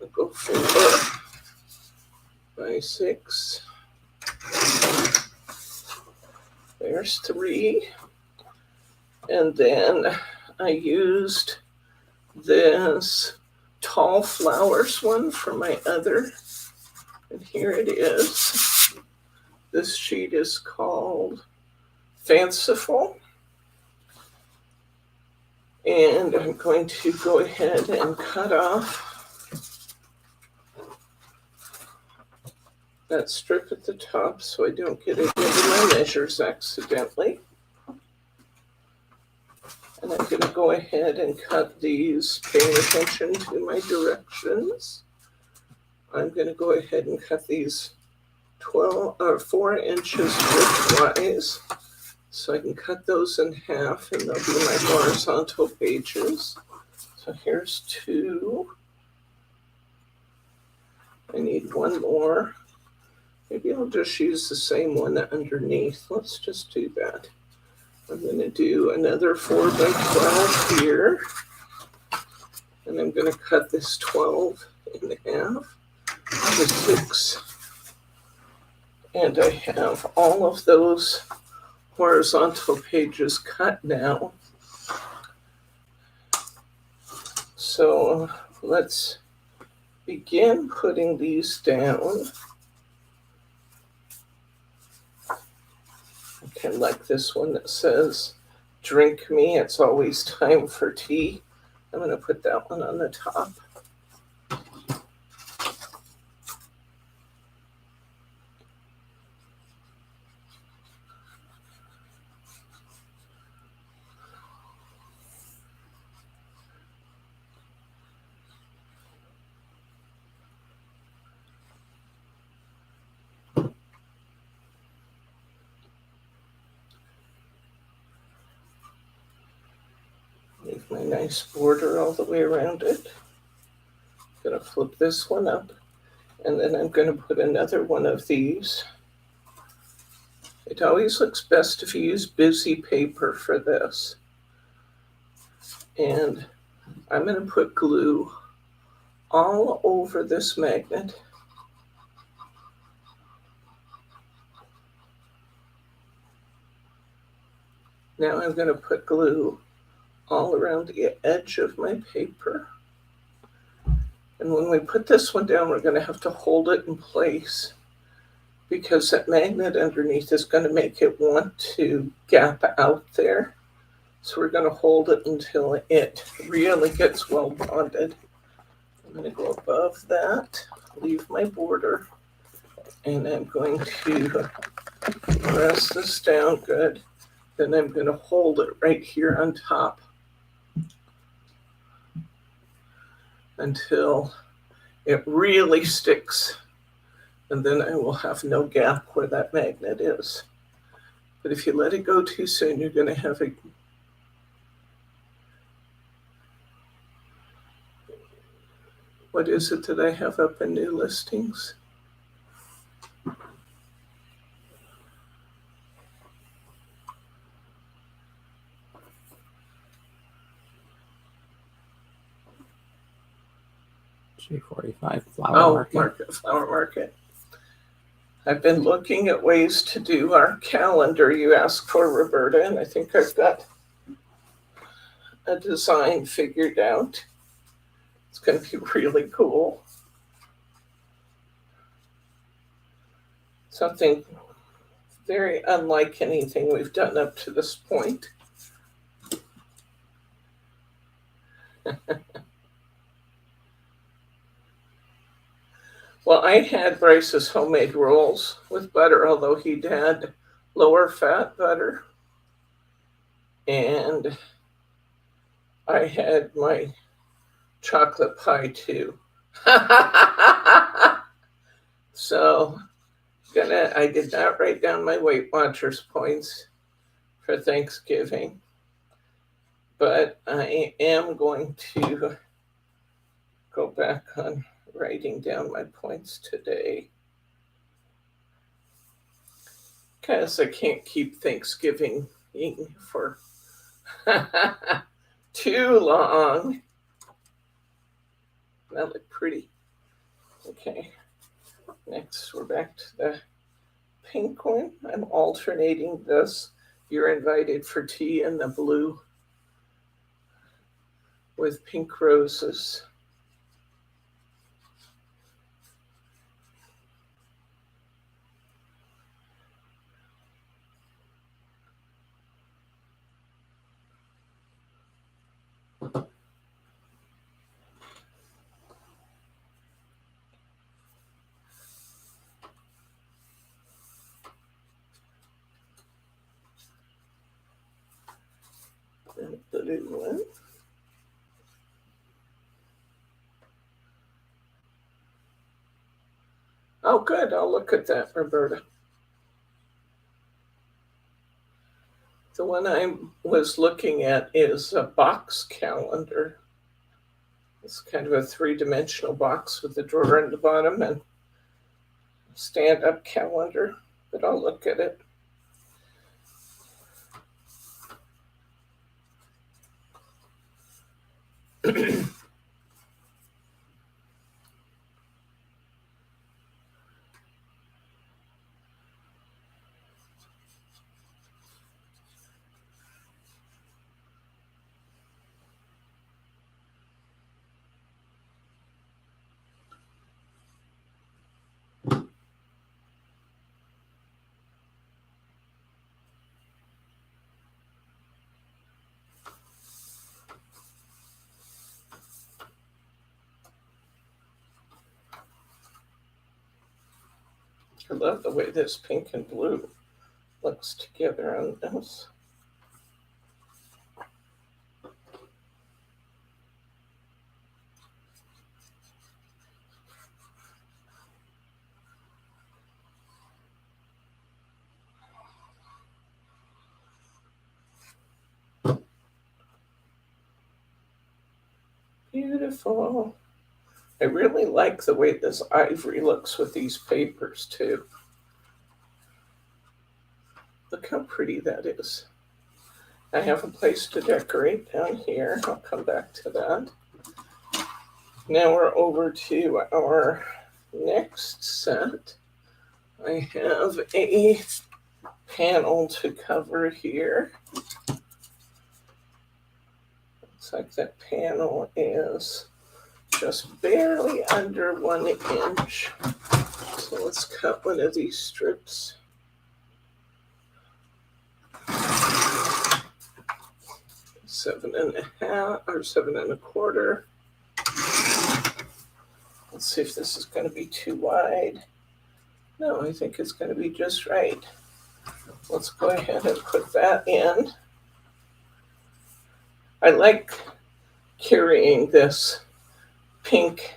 S1: I'll go 4x6. There's 3. And then I used this tall flowers one for my other. And here it is. This sheet is called Fanciful. And I'm going to go ahead and cut off that strip at the top so I don't get it into my measures accidentally. And I'm going to go ahead and cut these, paying attention to my directions. I'm going to go ahead and cut these 4 inches widthwise. So I can cut those in half and they'll be my horizontal pages. So here's 2. I need 1 more. Maybe I'll just use the same one underneath. Let's just do that. I'm going to do another 4x12 here. And I'm going to cut this 12 in half to 6. And I have all of those horizontal pages cut now. So let's begin putting these down. I can like this one that says, "Drink me, it's always time for tea." I'm going to put that one on the top. Leave my nice border all the way around it. I'm going to flip this one up, and then I'm going to put another one of these. It always looks best if you use busy paper for this. And I'm going to put glue all over this magnet. Now I'm going to put glue all around the edge of my paper. And when we put this one down, we're going to have to hold it in place because that magnet underneath is going to make it want to gap out there. So we're going to hold it until it really gets well bonded. I'm going to go above that, leave my border, and I'm going to Press this down good. Then I'm going to hold it right here on top until it really sticks. And then I will have no gap where that magnet is. But if you let it go too soon, you're going to have a what is it that I have up in new listings?
S2: G45 Flower Market.
S1: Flower Market. I've been looking at ways to do our calendar you asked for, Roberta, and I think I've got a design figured out. It's going to be really cool. Something very unlike anything we've done up to this point. Well, I had Bryce's homemade rolls with butter, although he'd had lower fat butter. And I had my chocolate pie too. So I did not write down my Weight Watchers points for Thanksgiving, but I am going to go back on writing down my points today because I can't keep Thanksgiving eating for too long. That looked pretty. Okay, next we're back to the pink one. I'm alternating this. You're Invited for Tea in the blue with pink roses. And the blue one. Oh, good. I'll look at that, Roberta. The one I was looking at is a box calendar. It's kind of a three-dimensional box with a drawer in the bottom and stand-up calendar, but I'll look at it. I love the way this pink and blue looks together on this. Beautiful. I really like the way this ivory looks with these papers too. Look how pretty that is. I have a place to decorate down here. I'll come back to that. Now we're over to our next set. I have a panel to cover here. Looks like that panel is just barely under 1 inch. So let's cut one of these strips. Seven and a half or 7 1/4. Let's see if this is going to be too wide. No, I think it's going to be just right. let's go ahead and put that in. I like carrying this pink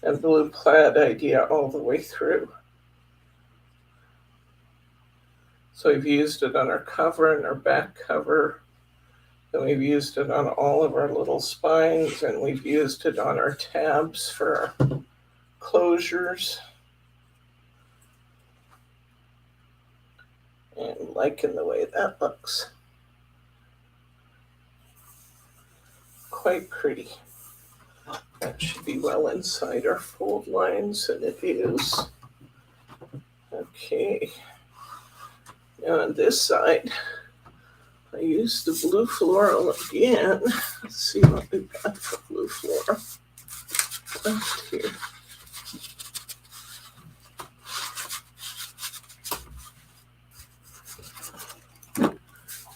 S1: and blue plaid idea all the way through. So we've used it on our cover and our back cover, and we've used it on all of our little spines, and we've used it on our tabs for our closures. And liking the way that looks. Quite pretty. That should be well inside our fold lines, and it is. Okay. Now on this side, I used the blue floral again. Let's see what we've got for blue floral left here.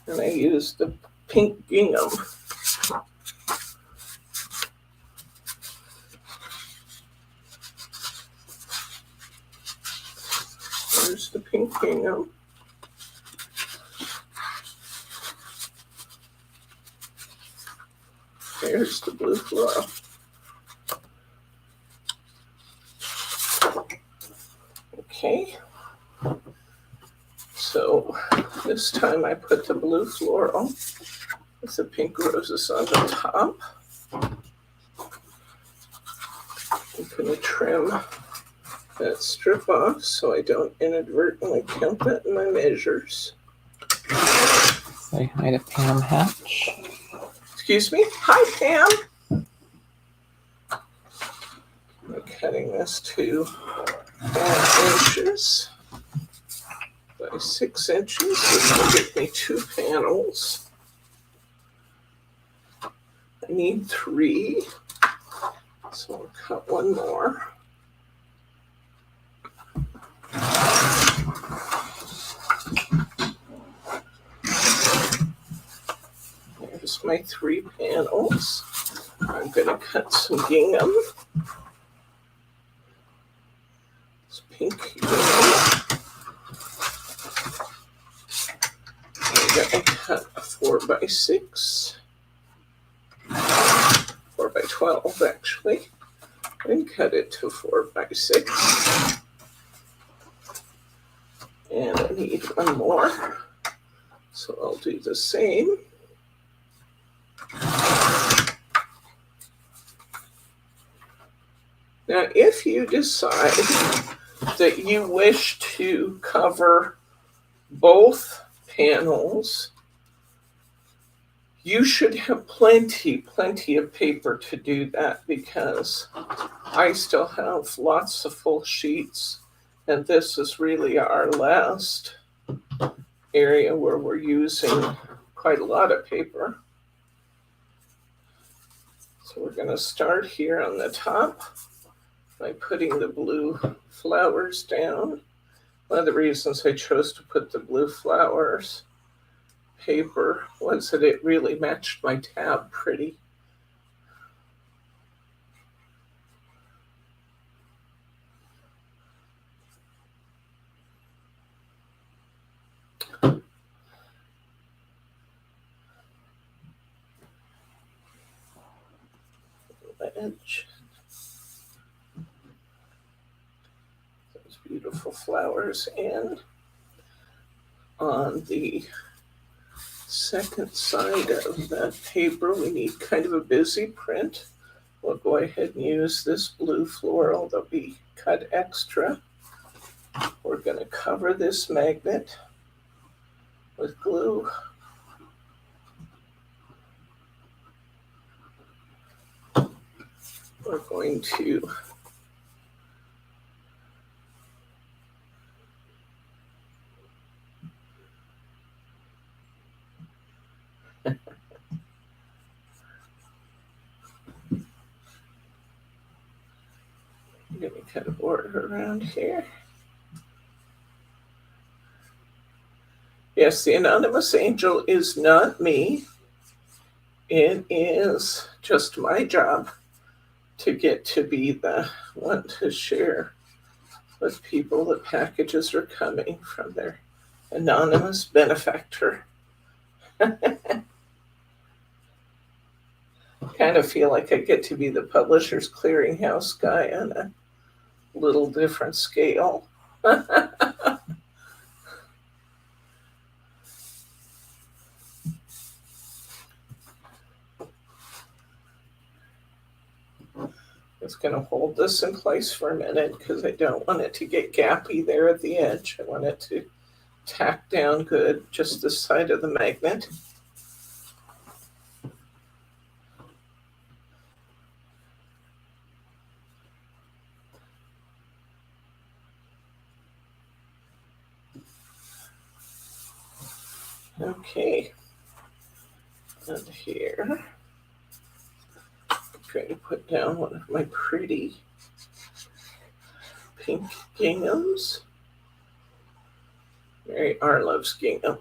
S1: And I used the pink gingham. There's the pink gingham. There's the blue floral. Okay. So this time I put the blue floral with the pink roses on the top. I'm going to trim that strip off so I don't inadvertently count that in my measures.
S2: Say hi to Pam Hatch.
S1: Excuse me? Hi, Pam. I'm cutting this to 5 inches by 6 inches. This will give me 2 panels. I need 3, so I'll cut 1 more. There's my 3 panels. I'm going to cut some gingham. It's pink gingham. I'm going to cut a 4 by 6. 4 by 12 actually. And cut it to 4 by 6. And I need 1 more. So I'll do the same. Now, if you decide that you wish to cover both panels, you should have plenty of paper to do that, because I still have lots of full sheets, and this is really our last area where we're using quite a lot of paper. So we're going to start here on the top by putting the blue flowers down. One of the reasons I chose to put the blue flowers paper was that it really matched my tab pretty. Edge. Those beautiful flowers in. On the second side of that paper, we need kind of a busy print. We'll go ahead and use this blue floral that'll be cut extra. We're going to cover this magnet with glue. We're going to I'm going to cut a border around here. Yes, the anonymous angel is not me. It is just my job to get to be the one to share with people that packages are coming from their anonymous benefactor. Kind of feel like I get to be the Publishers Clearinghouse guy on a little different scale. Just going to hold this in place for a minute because I don't want it to get gappy there at the edge. I want it to tack down good just this side of the magnet. Okay, and here I'm going to put down one of my pretty pink ginghams. Mary R. loves gingham.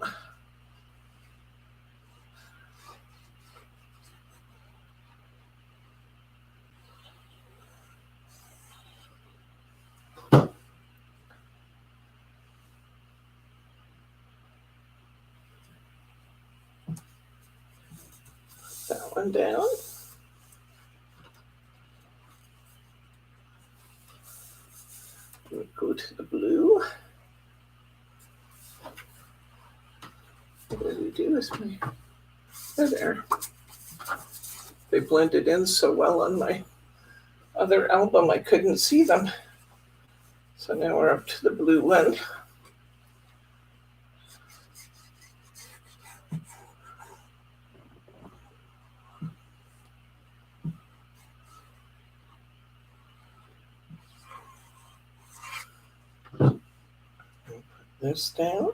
S1: That one down. We go to the blue. What do we do with me? There. They blended in so well on my other album I couldn't see them. So now we're up to the blue one. Put this down.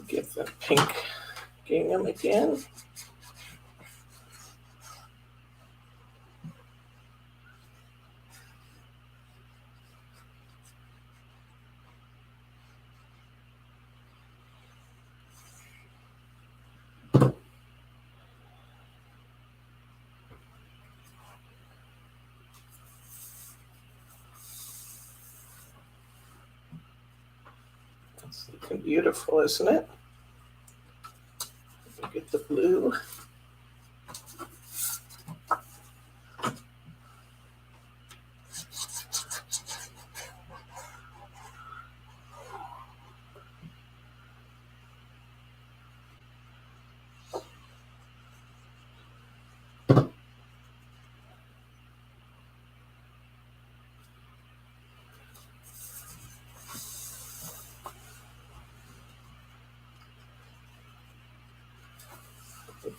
S1: Get the pink gingham again. That's looking beautiful, isn't it? Get the blue.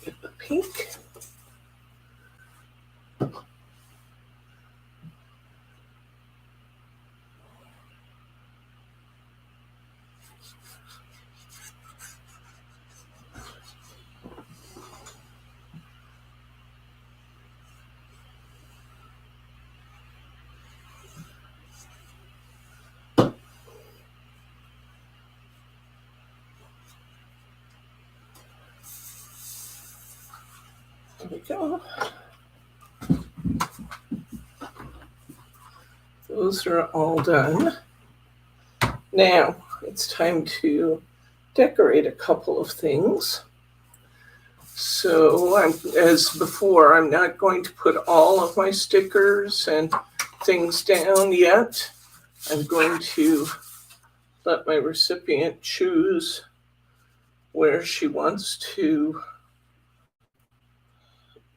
S1: Get the pink. There we go. Those are all done. Now it's time to decorate a couple of things. So as before, I'm not going to put all of my stickers and things down yet. I'm going to let my recipient choose where she wants to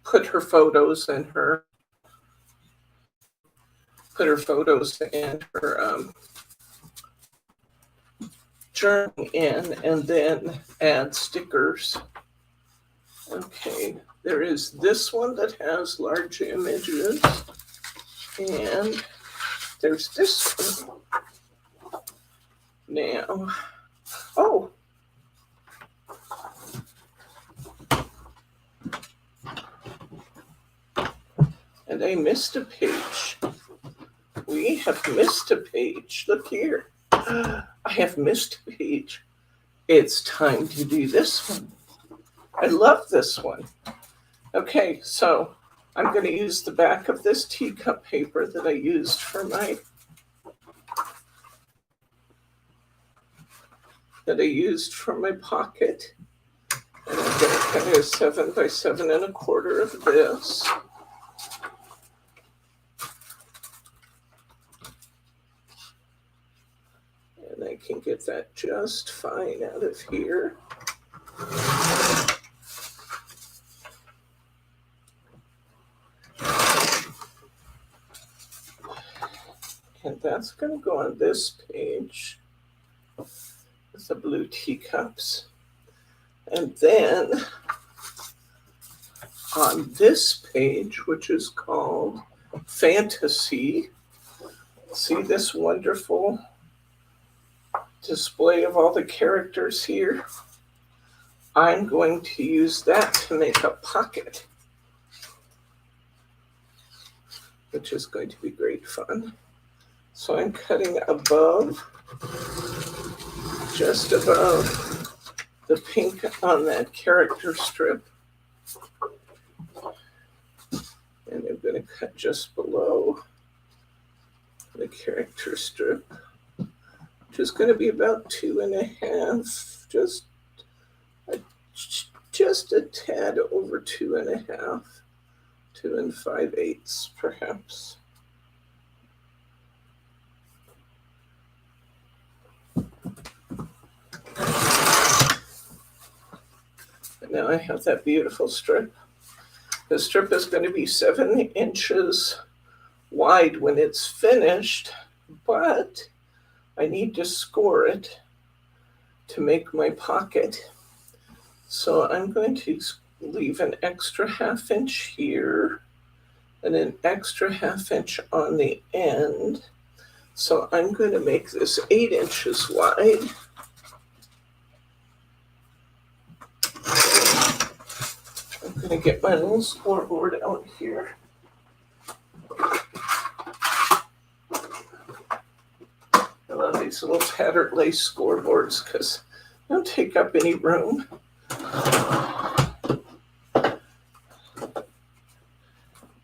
S1: put her photos and her journal in, and then add stickers. Okay, there is this one that has large images, and there's this one. Now, oh, and I missed a page. We have missed a page. Look here. I have missed a page. It's time to do this one. I love this one. Okay, so I'm going to use the back of this teacup paper that I used for my pocket. And I'm going to cut a 7 by 7 1/4 of this. And I can get that just fine out of here. And that's going to go on this page with the blue teacups. And then on this page, which is called Fantasy, see this wonderful display of all the characters here? I'm going to use that to make a pocket, which is going to be great fun. So I'm cutting above, just above the pink on that character strip. And I'm going to cut just below the character strip, which is going to be about 2 1/2, just a tad over 2 1/2, 2 5/8 perhaps. And now I have that beautiful strip. The strip is going to be 7 inches wide when it's finished, but I need to score it to make my pocket. So I'm going to leave an extra 1/2 inch here and an extra 1/2 inch on the end. So I'm going to make this 8 inches wide. I'm going to get my little scoreboard out here. I love these little tattered lace scoreboards because they don't take up any room.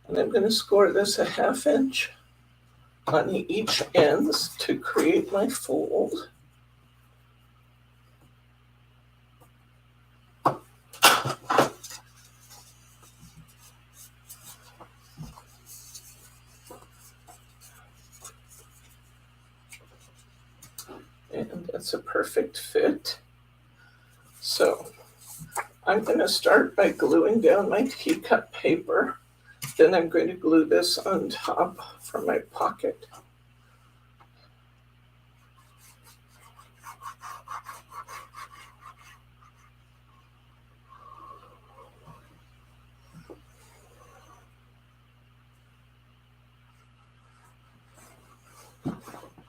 S1: And I'm going to score this a 1/2 inch on each ends to create my fold. And that's a perfect fit. So I'm going to start by gluing down my teacup paper. Then I'm going to glue this on top for my pocket.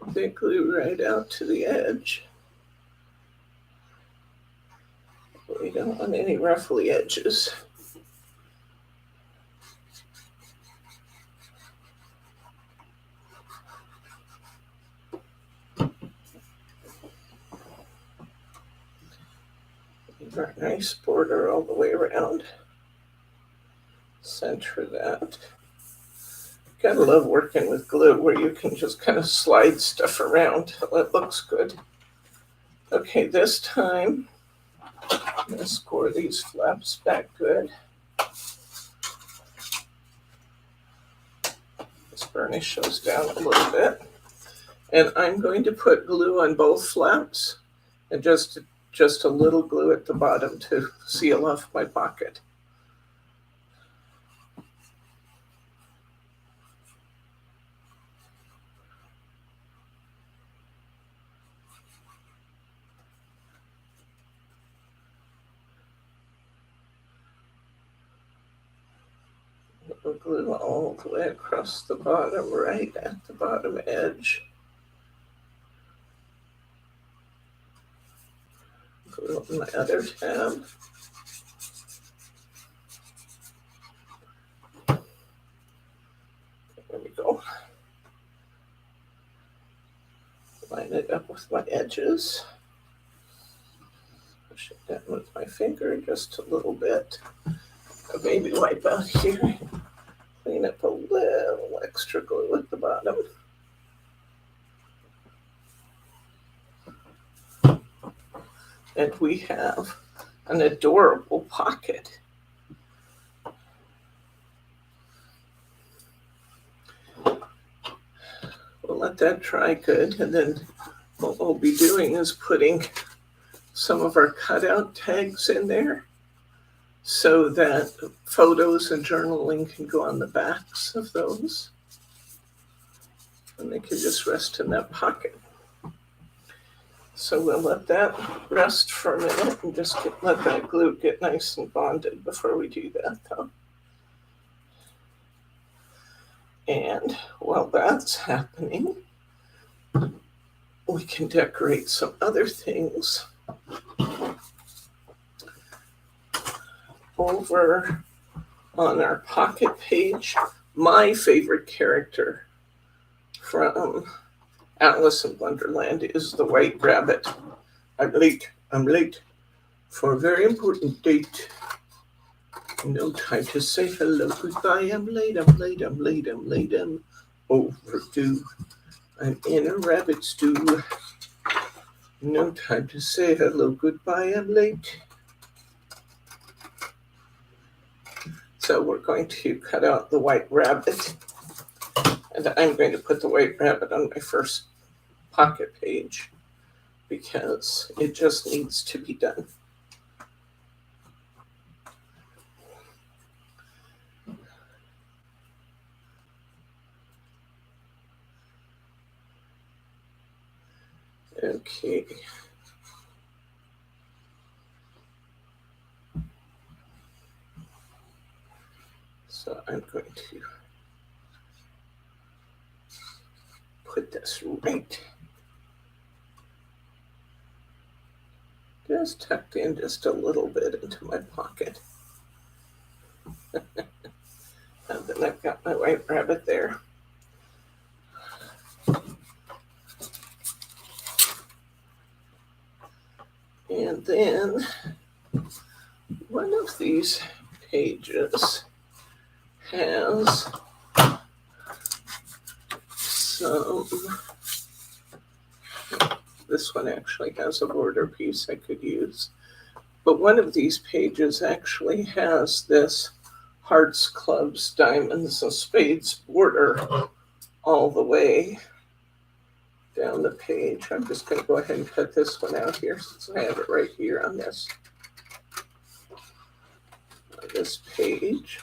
S1: They glue right out to the edge. We don't want any ruffly edges. Leave our nice border all the way around. Center that. Gotta love working with glue where you can just kind of slide stuff around till it looks good. Okay, this time I'm going to score these flaps back good. This burnish shows down a little bit. And I'm going to put glue on both flaps and just a little glue at the bottom to seal off my pocket. We'll glue all the way across the bottom, right at the bottom edge. Glue on my other tab. There we go. Line it up with my edges. Push it down with my finger just a little bit. a baby wipe out here. Clean up a little extra glue at the bottom. And we have an adorable pocket. We'll let that dry good, and then what we'll be doing is putting some of our cutout tags in there so that photos and journaling can go on the backs of those. And they can just rest in that pocket. So we'll let that rest for a minute and just let that glue get nice and bonded before we do that, though. And while that's happening, we can decorate some other things over on our pocket page. My favorite character from Alice in Wonderland is the White Rabbit. I'm late for a very important date. No time to say hello, goodbye. I'm late. I'm overdue. I'm in a rabbit stew. No time to say hello, goodbye. I'm late. So we're going to cut out the white rabbit. And I'm going to put the white rabbit on my first pocket page because it just needs to be done. Okay. So I'm going to put this right just tucked in just a little bit into my pocket. And then I've got my white rabbit there. And then one of these pages has some, this one actually has a border piece I could use, but one of these pages actually has this hearts, clubs, diamonds, and spades border all the way down the page. I'm just going to go ahead and cut this one out here since I have it right here on this page.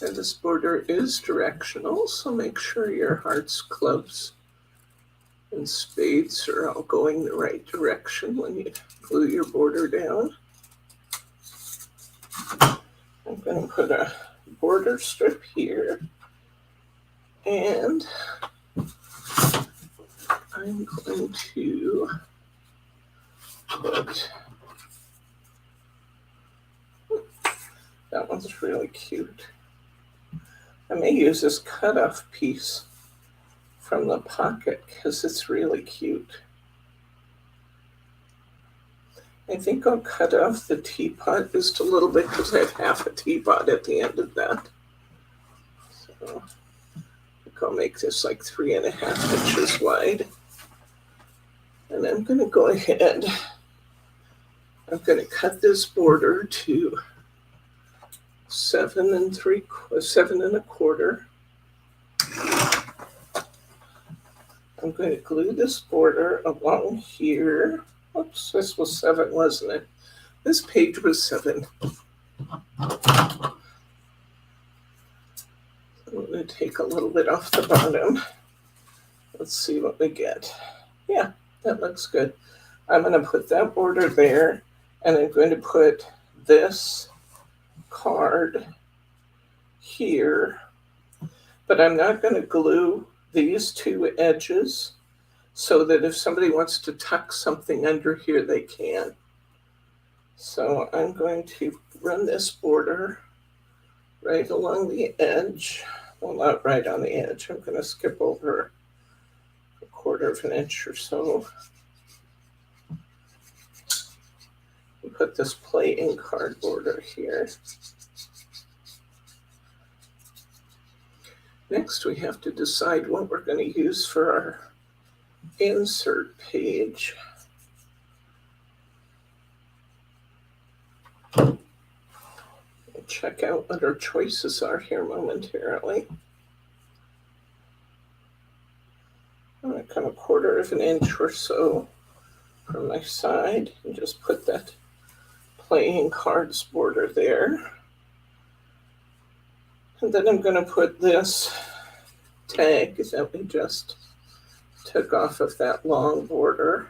S1: And this border is directional, so make sure your hearts, clubs, and spades are all going the right direction when you glue your border down. I'm going to put a border strip here, and I'm going to put, that one's really cute. I may use this cutoff piece from the pocket because it's really cute. I think I'll cut off the teapot just a little bit because I have half a teapot at the end of that. So I think I'll make this like 3.5 inches wide. And I'm going to go ahead. I'm going to cut this border to 7 1/4. I'm going to glue this border along here. Oops, this was 7, wasn't it? This page was 7. I'm going to take a little bit off the bottom. Let's see what we get. Yeah, that looks good. I'm going to put that border there, and I'm going to put this card here, but I'm not going to glue these two edges so that if somebody wants to tuck something under here, they can. So I'm going to run this border right along the edge. Well, not right on the edge. I'm going to skip over a 1/4 of an inch or so. And put this playing card border here. Next, we have to decide what we're going to use for our insert page. We'll check out what our choices are here momentarily. I'm going to come 1/4 of an inch or so from my side and just put that playing cards border there. And then I'm going to put this tag that we just took off of that long border.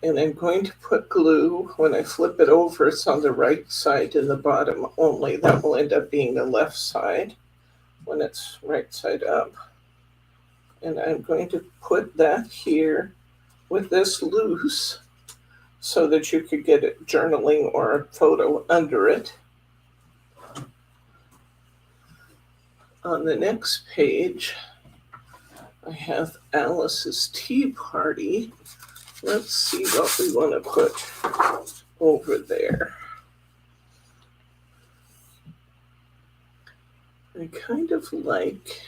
S1: And I'm going to put glue. When I flip it over, it's on the right side in the bottom only. That will end up being the left side when it's right side up. And I'm going to put that here with this loose so that you could get it journaling or a photo under it. On the next page, I have Alice's Tea Party. Let's see what we want to put over there. I kind of like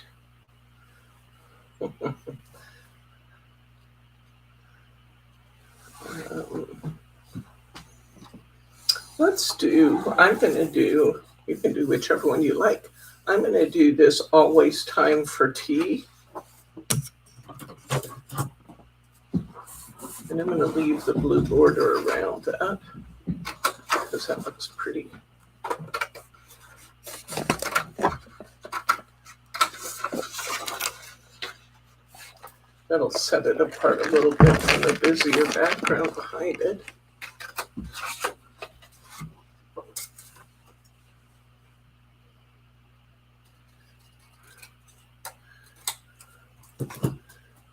S1: you can do whichever one you like. I'm going to do this Always Time for Tea. And I'm going to leave the blue border around that because that looks pretty. That'll set it apart a little bit from the busier background behind it.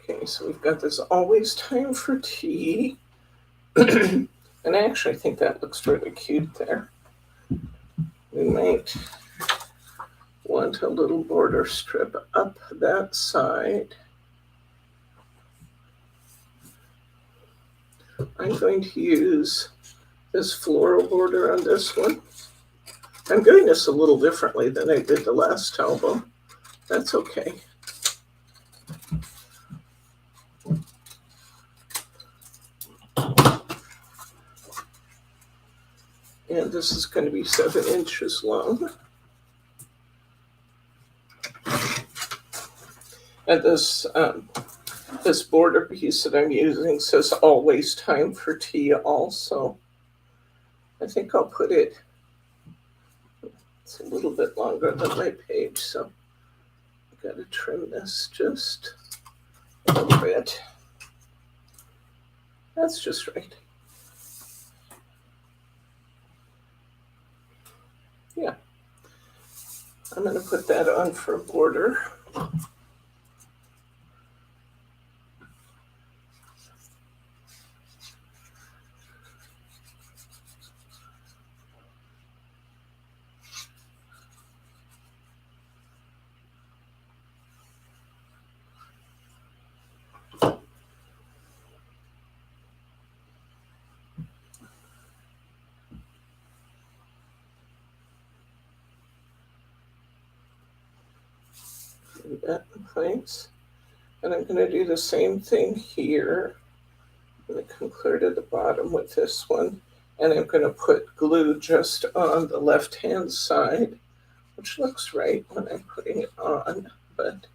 S1: Okay, so we've got this Always Time for Tea. And I actually think that looks really cute there. We might want a little border strip up that side. I'm going to use this floral border on this one. I'm doing this a little differently than I did the last album. That's okay. And this is going to be 7 inches long. And this border piece that I'm using says Always Time for Tea also. I think I'll put it, it's a little bit longer than my page, so I've got to trim this just a little bit. That's just right. Yeah. I'm going to put that on for a border. That in place. And I'm going to do the same thing here. I'm going to come clear to the bottom with this one. And I'm going to put glue just on the left-hand side, which looks right when I'm putting it on. But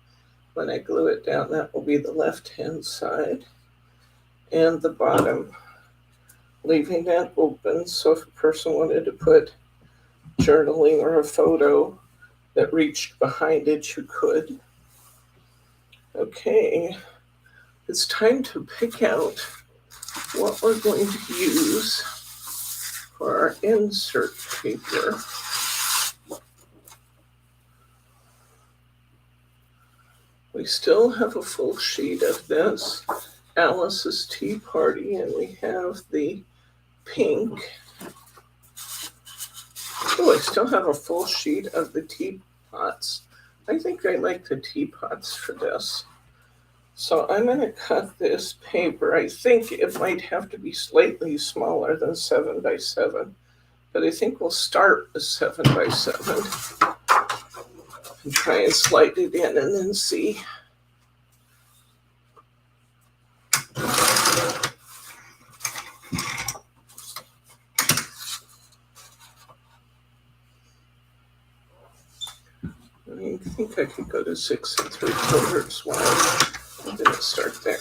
S1: when I glue it down, that will be the left-hand side. And the bottom, leaving that open. So if a person wanted to put journaling or a photo that reached behind it, you could. Okay, it's time to pick out what we're going to use for our insert paper. We still have a full sheet of this Alice's Tea Party, and we have the pink. Oh, I still have a full sheet of the teapots. I think I like the teapots for this. So I'm going to cut this paper. I think it might have to be slightly smaller than 7 by 7, but I think we'll start with 7 by 7 and try and slide it in and then see. I think I could go to 6 3/4 wide. I'm going to start there.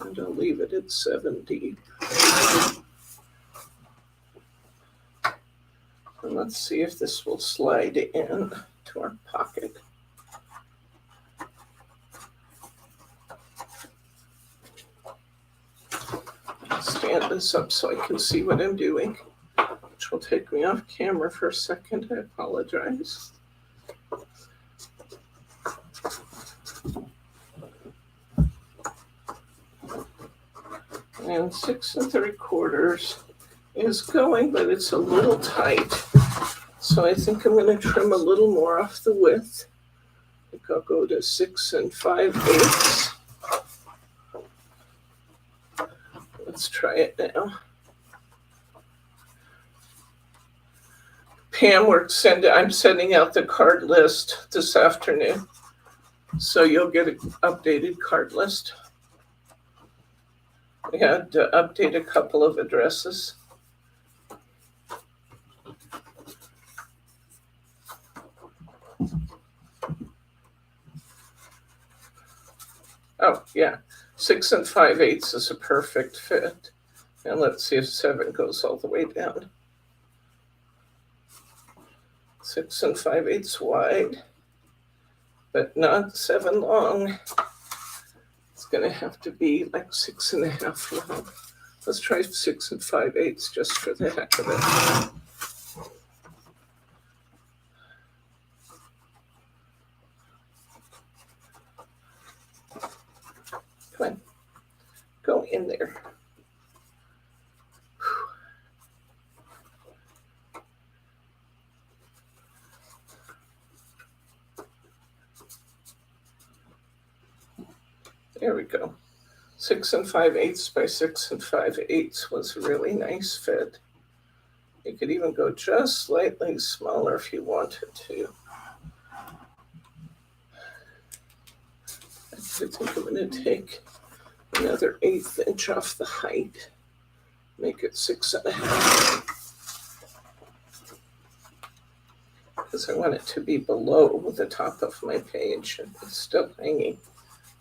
S1: And I'll leave it at 7 deep. And let's see if this will slide in to our pocket. Stand this up so I can see what I'm doing, which will take me off camera for a second. I apologize. And 6 3/4 is going, but it's a little tight. So I think I'm going to trim a little more off the width. I think I'll go to 6 5/8. Let's try it now. Pam, I'm sending out the card list this afternoon. So you'll get an updated card list. We had to update a couple of addresses. Oh, yeah. 6 5/8 is a perfect fit. And let's see if 7 goes all the way down. 6 5/8 wide, but not 7 long. It's going to have to be like 6 1/2 long. Let's try 6 5/8 just for the heck of it. Come on, go in there. There we go. 6 5/8 by 6 5/8 was a really nice fit. You could even go just slightly smaller if you wanted to. I think I'm going to take another 1/8 inch off the height. Make it 6 1/2. Because I want it to be below the top of my page, and it's still hanging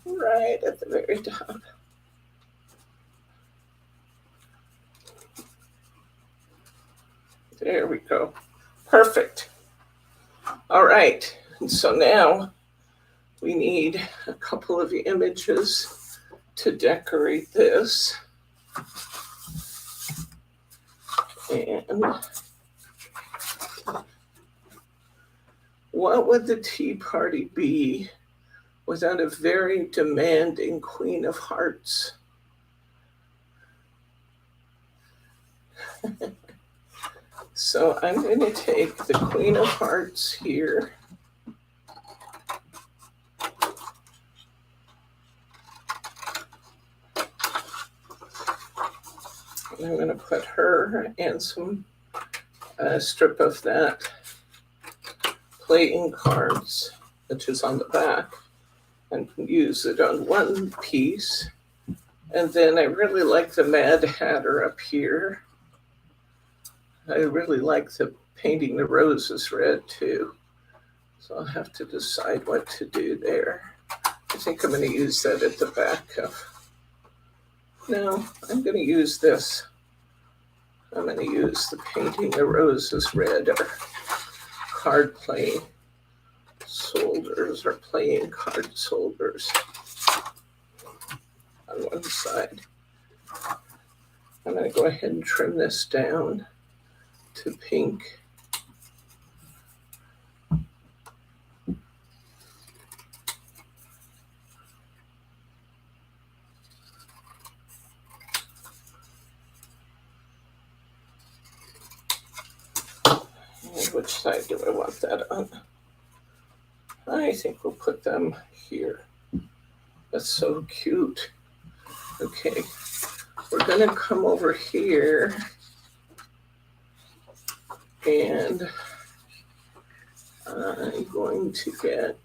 S1: right at the very top. There we go. Perfect. All right. And so now we need a couple of images to decorate this. And what would the tea party be without a very demanding Queen of Hearts? So I'm going to take the Queen of Hearts here. And I'm going to put her and some strip of that playing cards, which is on the back, and use it on one piece. And then I really like the Mad Hatter up here. I really like the painting the roses red too. So I'll have to decide what to do there. I think I'm going to use that at the back of. No, I'm going to use this. I'm going to use the painting the roses red or card playing soldiers or playing card soldiers on one side. I'm going to go ahead and trim this down to pink. which side do I want that on? I think we'll put them here. That's so cute. Okay, we're gonna come over here and I'm going to get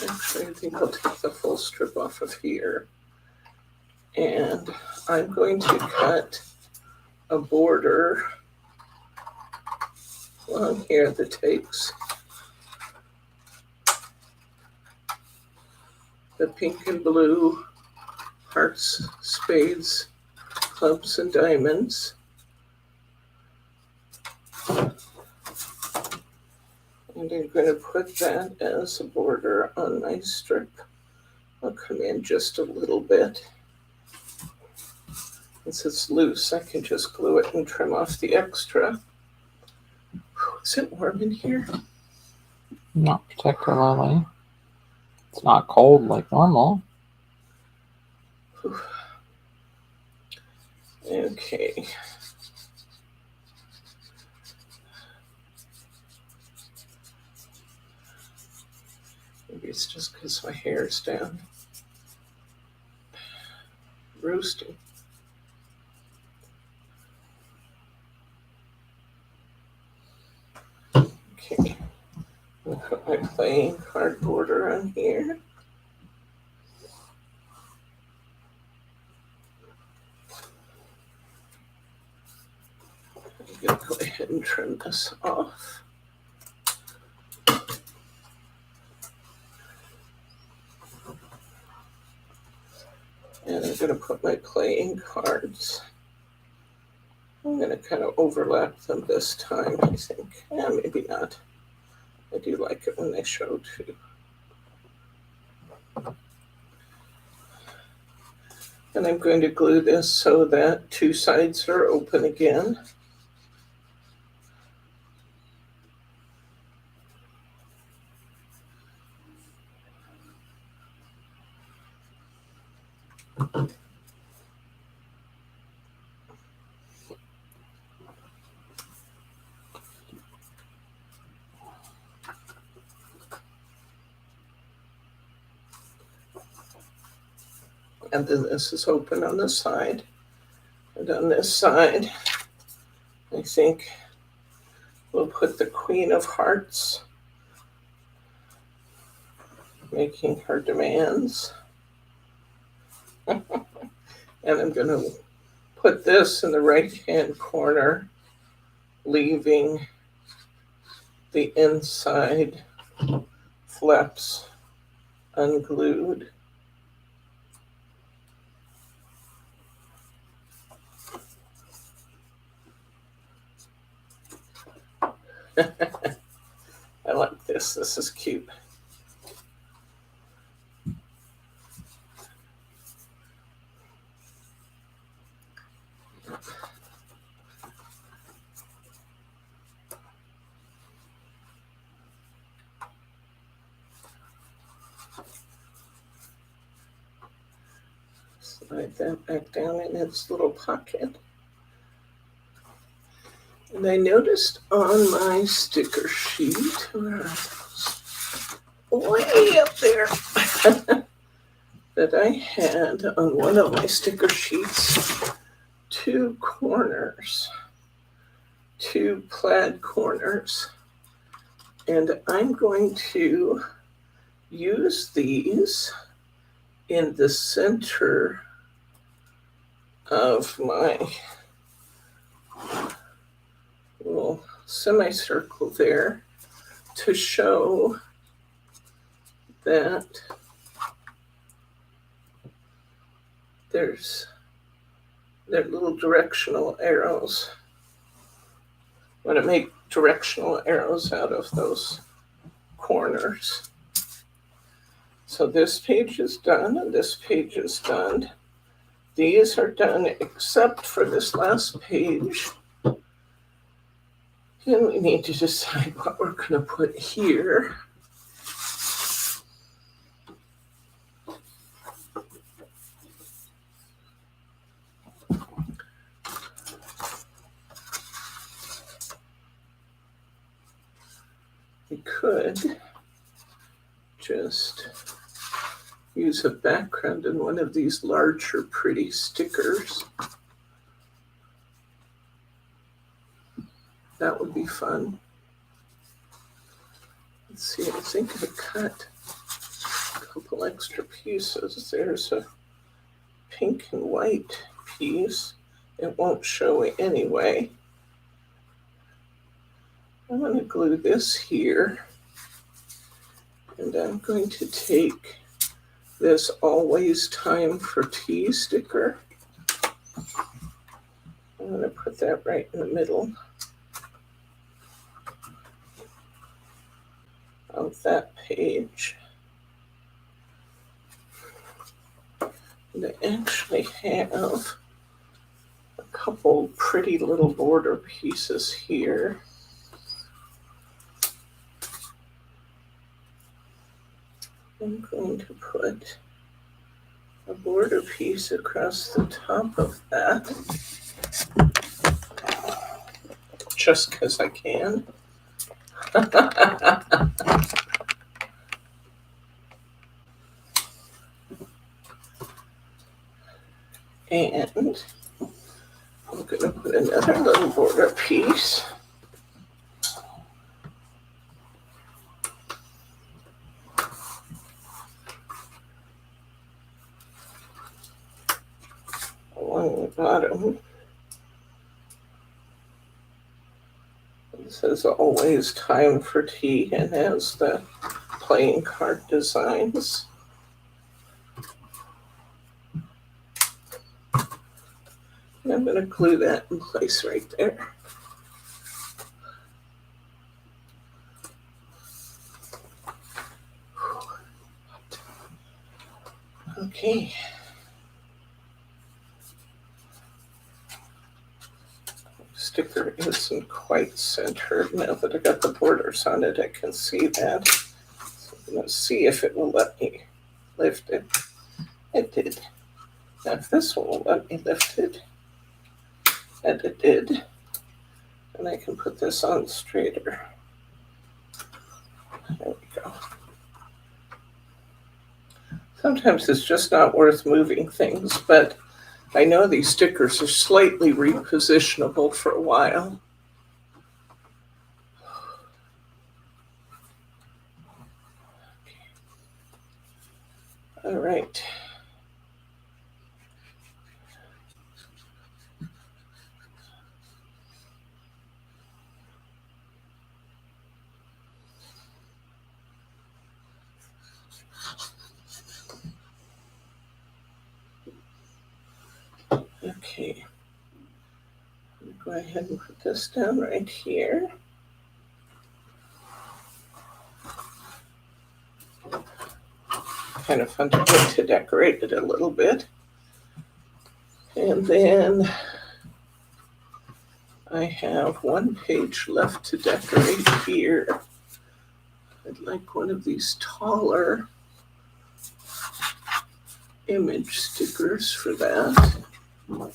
S1: actually, I think I'll take the full strip off of here. And I'm going to cut a border along here that takes the pink and blue, hearts, spades, clubs, and diamonds. And I'm going to put that as a border on my strip. I'll come in just a little bit. Since it's loose, I can just glue it and trim off the extra. Is it warm in here?
S2: Not particularly. It's not cold like normal.
S1: Okay. Maybe it's just because my hair's down. Roasting. Okay. I'll put my plain card border on here. I'm going to go ahead and trim this off. And I'm going to put my playing cards. I'm going to kind of overlap them this time, I think. Yeah, maybe not. I do like it when they show too. And I'm going to glue this so that two sides are open again. And then this is open on this side. And on this side, I think we'll put the Queen of Hearts, making her demands. And I'm going to put this in the right-hand corner, leaving the inside flaps unglued. I like this. This is cute. Slide that back down in its little pocket. And I noticed on my sticker sheet, where are those? Way up there, that I had on one of my sticker sheets two corners, two plaid corners. And I'm going to use these in the center of my little semicircle there to show that there's their little directional arrows. I'm going to make directional arrows out of those corners. So this page is done and this page is done. These are done except for this last page. And we need to decide what we're going to put here. we could just use a background in one of these larger pretty stickers. That would be fun. Let's see, I think I cut a couple extra pieces. There's a pink and white piece. It won't show anyway. I'm going to glue this here. And I'm going to take this Always Time for Tea sticker. I'm going to put that right in the middle of that page. And I actually have a couple pretty little border pieces here. I'm going to put a border piece across the top of that, just because I can. And I'm going to put another little border piece. Along the bottom. It says Always Time for Tea and has the playing card designs. And I'm going to glue that in place right there. Okay. Sticker isn't quite centered. Now that I got the borders on it, I can see that. So I'm going to see if it will let me lift it. It did. Now if this one will let me lift it, and it did, and I can put this on straighter. There we go. Sometimes it's just not worth moving things, but I know these stickers are slightly repositionable for a while. All right. Okay, go ahead and put this down right here. Kind of fun to decorate it a little bit. And then I have one page left to decorate here. I'd like one of these taller image stickers for that. What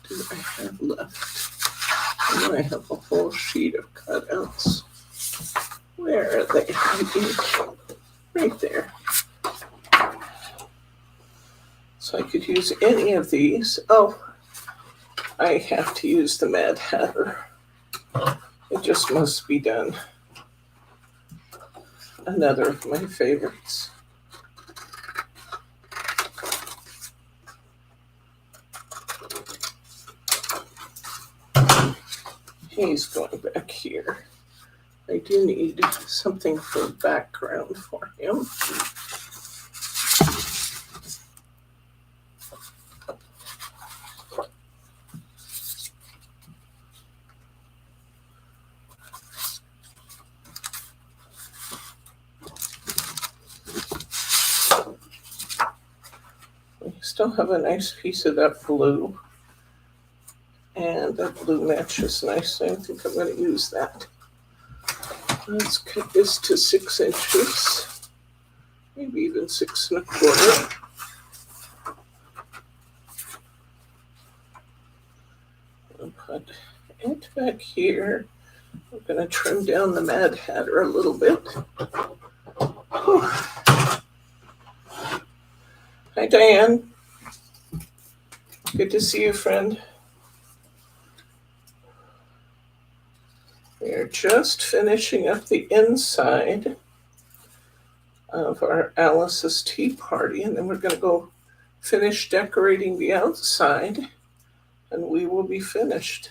S1: do I have left? And I have a whole sheet of cutouts. Where are they hiding? Right there. So I could use any of these. Oh, I have to use the Mad Hatter. It just must be done. Another of my favorites. He's going back here. I do need something for a background for him. We still have a nice piece of that blue. And that blue matches nicely. I think I'm going to use that. Let's cut this to 6 inches, maybe even 6 1/4. I'll put it back here. I'm going to trim down the Mad Hatter a little bit. Whew. Hi, Diane. Good to see you, friend. We are just finishing up the inside of our Alice's Tea Party, and then we're going to go finish decorating the outside, and we will be finished.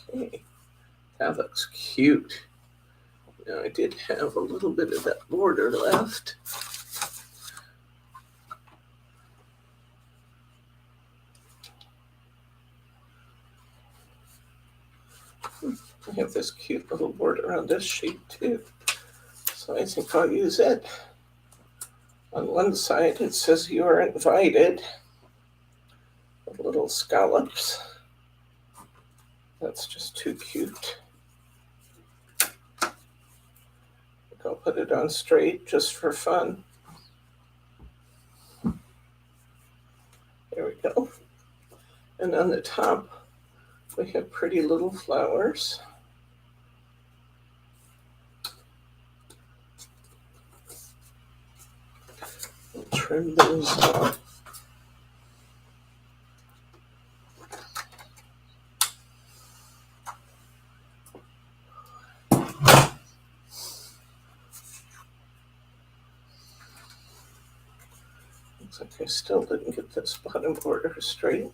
S1: Okay, that looks cute. Now, I did have a little bit of that border left. I have this cute little border on this sheet too, so I think I'll use it. On one side it says you are invited with little scallops. That's just too cute. I'll put it on straight just for fun. There we go. And on the top we have pretty little flowers. We'll trim those off. Looks like I still didn't get this bottom border straight.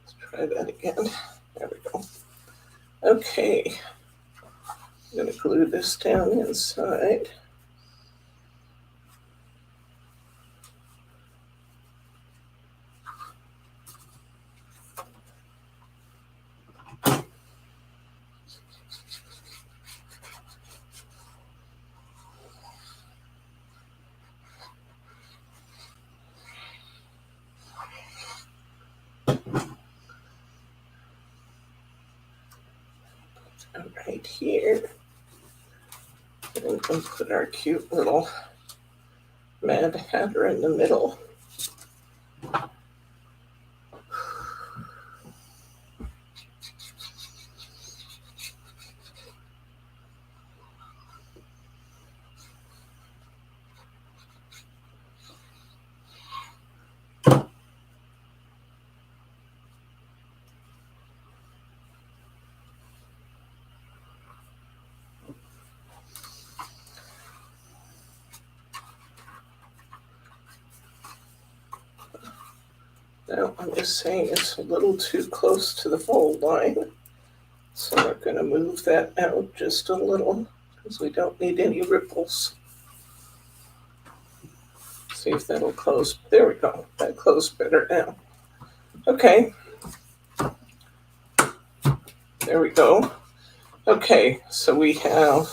S1: Let's try that again. There we go. Okay. I'm going to glue this down inside. Right here, and we'll put our cute little Mad Hatter in the middle. Now, I'm just saying it's a little too close to the fold line, so we're going to move that out just a little because we don't need any ripples. See if that'll close. There we go. That closed better now. Okay. There we go. Okay, so we have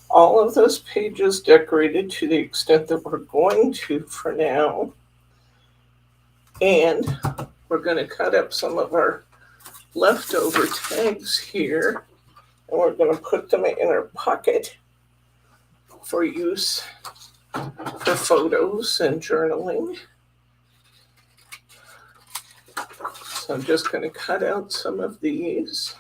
S1: all of those pages decorated to the extent that we're going to for now. And we're going to cut up some of our leftover tags here, and we're going to put them in our pocket for use for photos and journaling. So I'm just going to cut out some of these.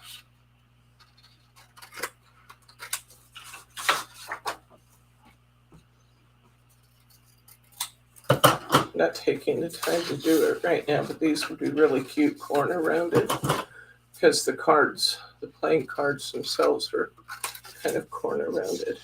S1: Not taking the time to do it right now, but these would be really cute corner rounded because the cards, the playing cards themselves are kind of corner rounded.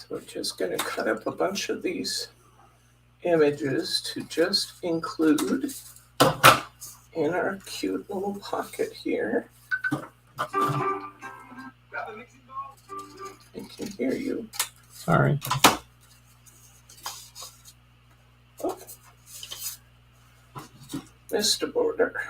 S1: We're just going to cut up a bunch of these images to just include in our cute little pocket here. I can hear you.
S2: Sorry.
S1: Oh. Missed a border.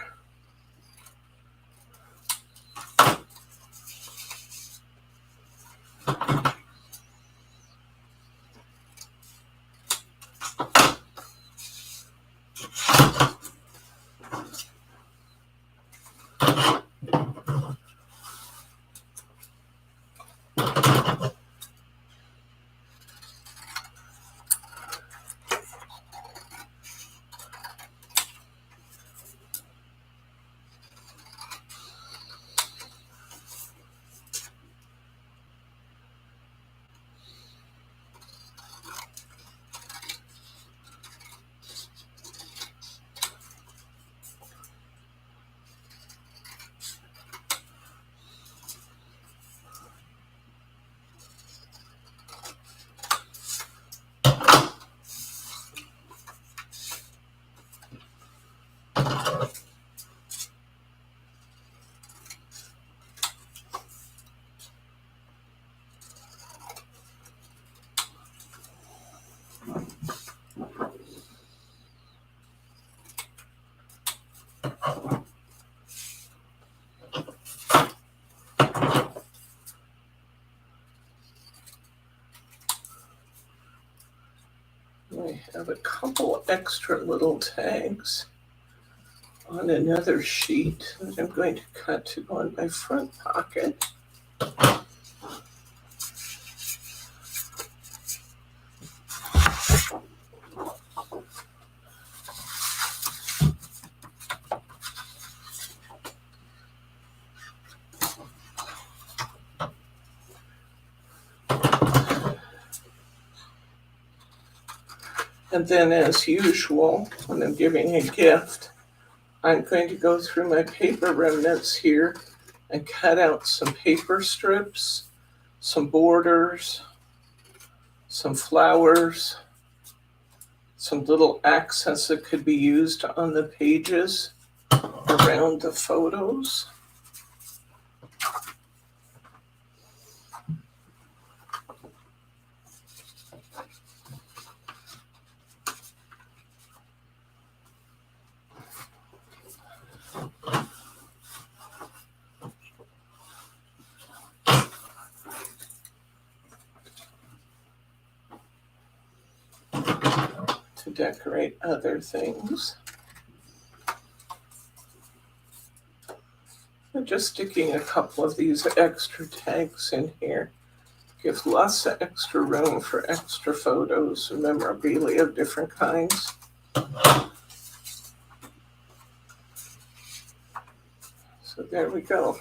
S1: I have a couple extra little tags on another sheet that I'm going to cut to go in my front pocket. And then, as usual, when I'm giving a gift, I'm going to go through my paper remnants here and cut out some paper strips, some borders, some flowers, some little accents that could be used on the pages around the photos. To decorate other things. I'm just sticking a couple of these extra tags in here. Gives lots of extra room for extra photos and memorabilia of different kinds. So there we go.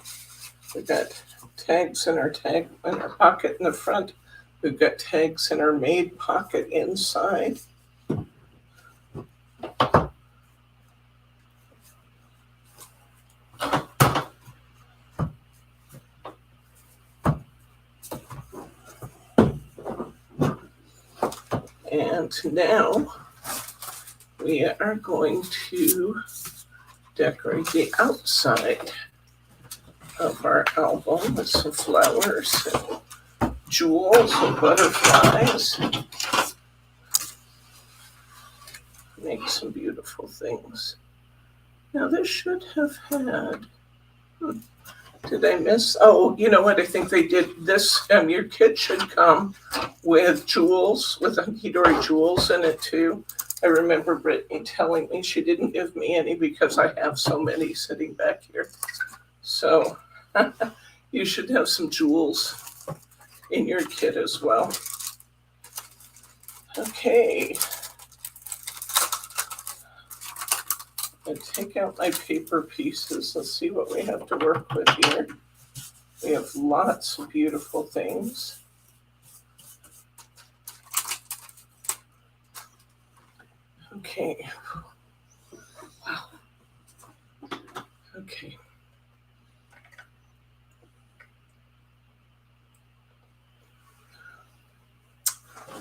S1: We got tags in our pocket in the front. We've got tags in our made pocket inside. And now we are going to decorate the outside of our album with some flowers and jewels and butterflies. Make some beautiful things. Now this should have had, did I miss? Oh, you know what? I think they did this. Your kit should come with jewels, with Hunkydory jewels in it too. I remember Brittany telling me she didn't give me any because I have so many sitting back here. So you should have some jewels in your kit as well. Okay. I take out my paper pieces. Let's see what we have to work with here. We have lots of beautiful things. Okay. Wow. Okay.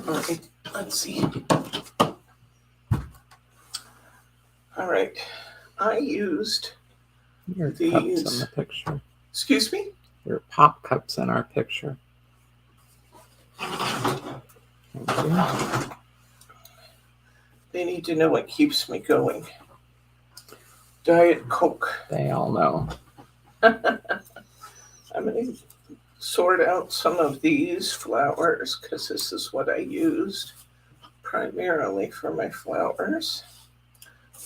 S1: All right. Let's see. All right. I used
S2: your
S1: these.
S2: Cups in the picture.
S1: Excuse me?
S2: Your pop cups in our picture. Thank you.
S1: They need to know what keeps me going. Diet Coke.
S2: They all know.
S1: I'm going to sort out some of these flowers because this is what I used primarily for my flowers.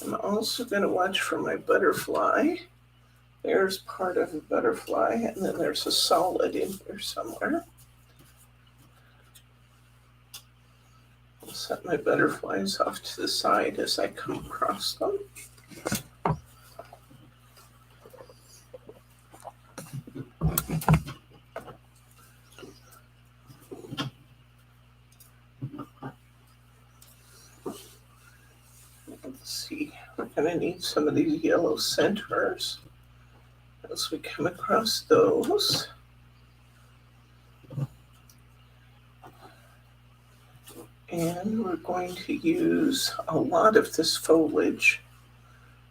S1: I'm also going to watch for my butterfly There's part of a butterfly, and then there's a solid in here somewhere. I'll set my butterflies off to the side as I come across them. Let's see, we're going to need some of these yellow centers as we come across those. And we're going to use a lot of this foliage.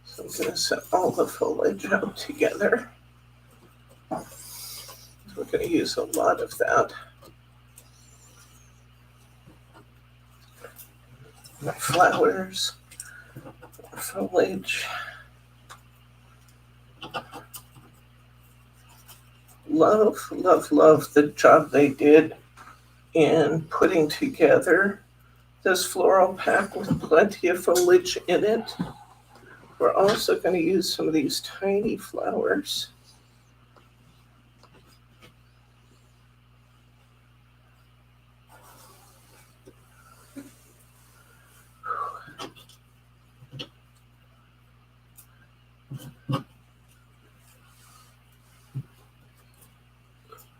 S1: So I'm going to set all the foliage out together. We're going to use a lot of that. My flowers, foliage. Love, love, love the job they did in putting together this floral pack with plenty of foliage in it. We're also going to use some of these tiny flowers.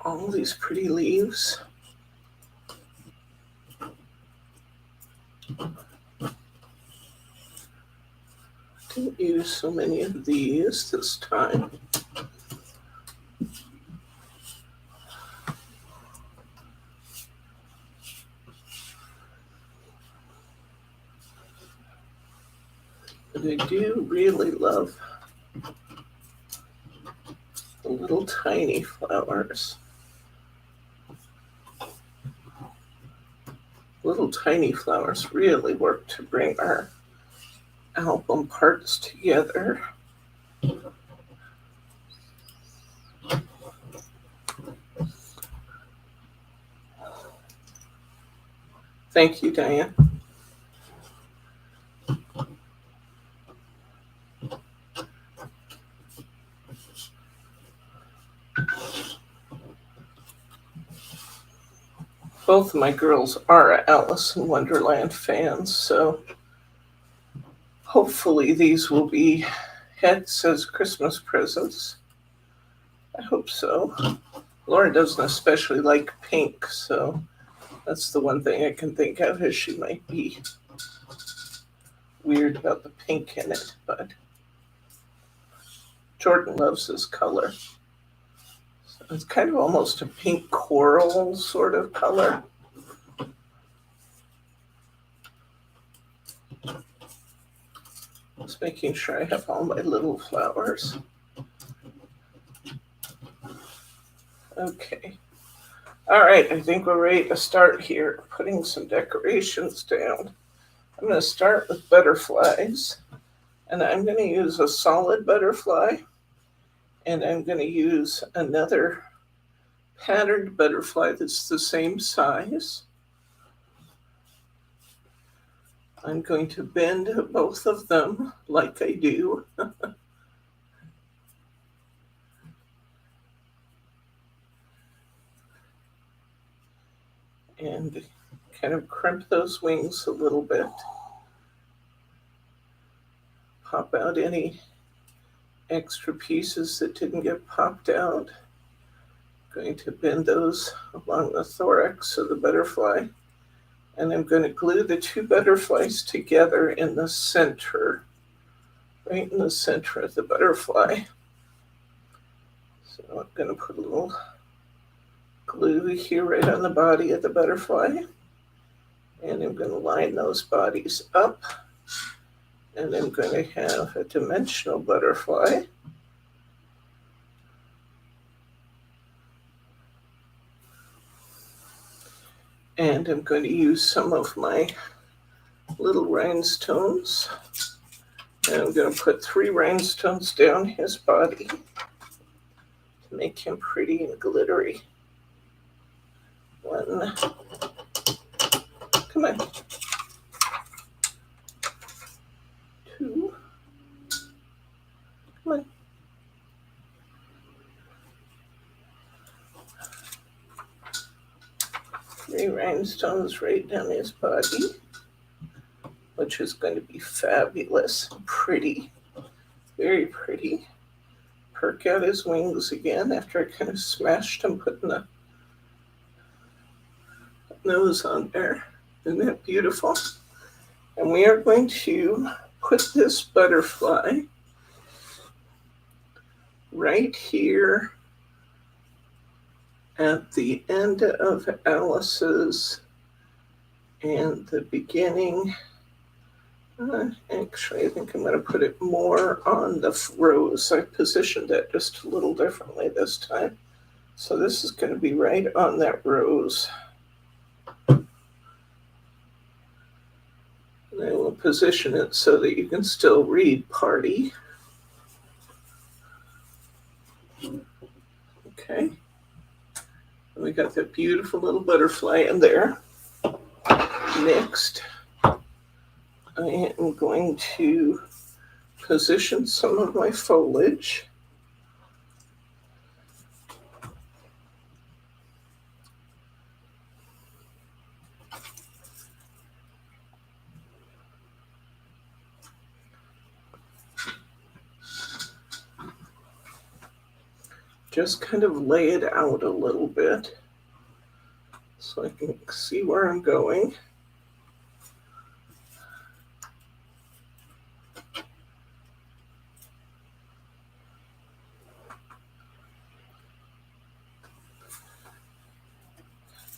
S1: All these pretty leaves. Didn't use so many of these this time. But I do really love the little tiny flowers. Little tiny flowers really work to bring our album parts together. Thank you, Diane. Both of my girls are Alice in Wonderland fans, so hopefully these will be hits as Christmas presents. I hope so. Laura doesn't especially like pink, so that's the one thing I can think of, is she might be weird about the pink in it, but Jordan loves this color. So it's kind of almost a pink coral sort of color. Just making sure I have all my little flowers. Okay. All right, I think we're ready to start here, putting some decorations down. I'm going to start with butterflies, and I'm going to use a solid butterfly, and I'm going to use another patterned butterfly that's the same size. I'm going to bend both of them like I do. And kind of crimp those wings a little bit. Pop out any extra pieces that didn't get popped out. Going to bend those along the thorax of the butterfly. And I'm going to glue the two butterflies together in the center, right in the center of the butterfly. So I'm going to put a little glue here right on the body of the butterfly. And I'm going to line those bodies up. And I'm going to have a dimensional butterfly. And I'm going to use some of my little rhinestones. And I'm going to put 3 rhinestones down his body to make him pretty and glittery. 1. Come on. 2. Come on. pretty rhinestones right down his body, which is going to be fabulous. Pretty, very pretty. Perk out his wings again after I kind of smashed him, putting the nose on there. Isn't that beautiful? And we are going to put this butterfly right here at the end of Alice's and the beginning. Actually, I think I'm going to put it more on the rose. I positioned it just a little differently this time. So this is going to be right on that rose. And I will position it so that you can still read party. Okay. And we got that beautiful little butterfly in there. Next, I am going to position some of my foliage. Just kind of lay it out a little bit so I can see where I'm going.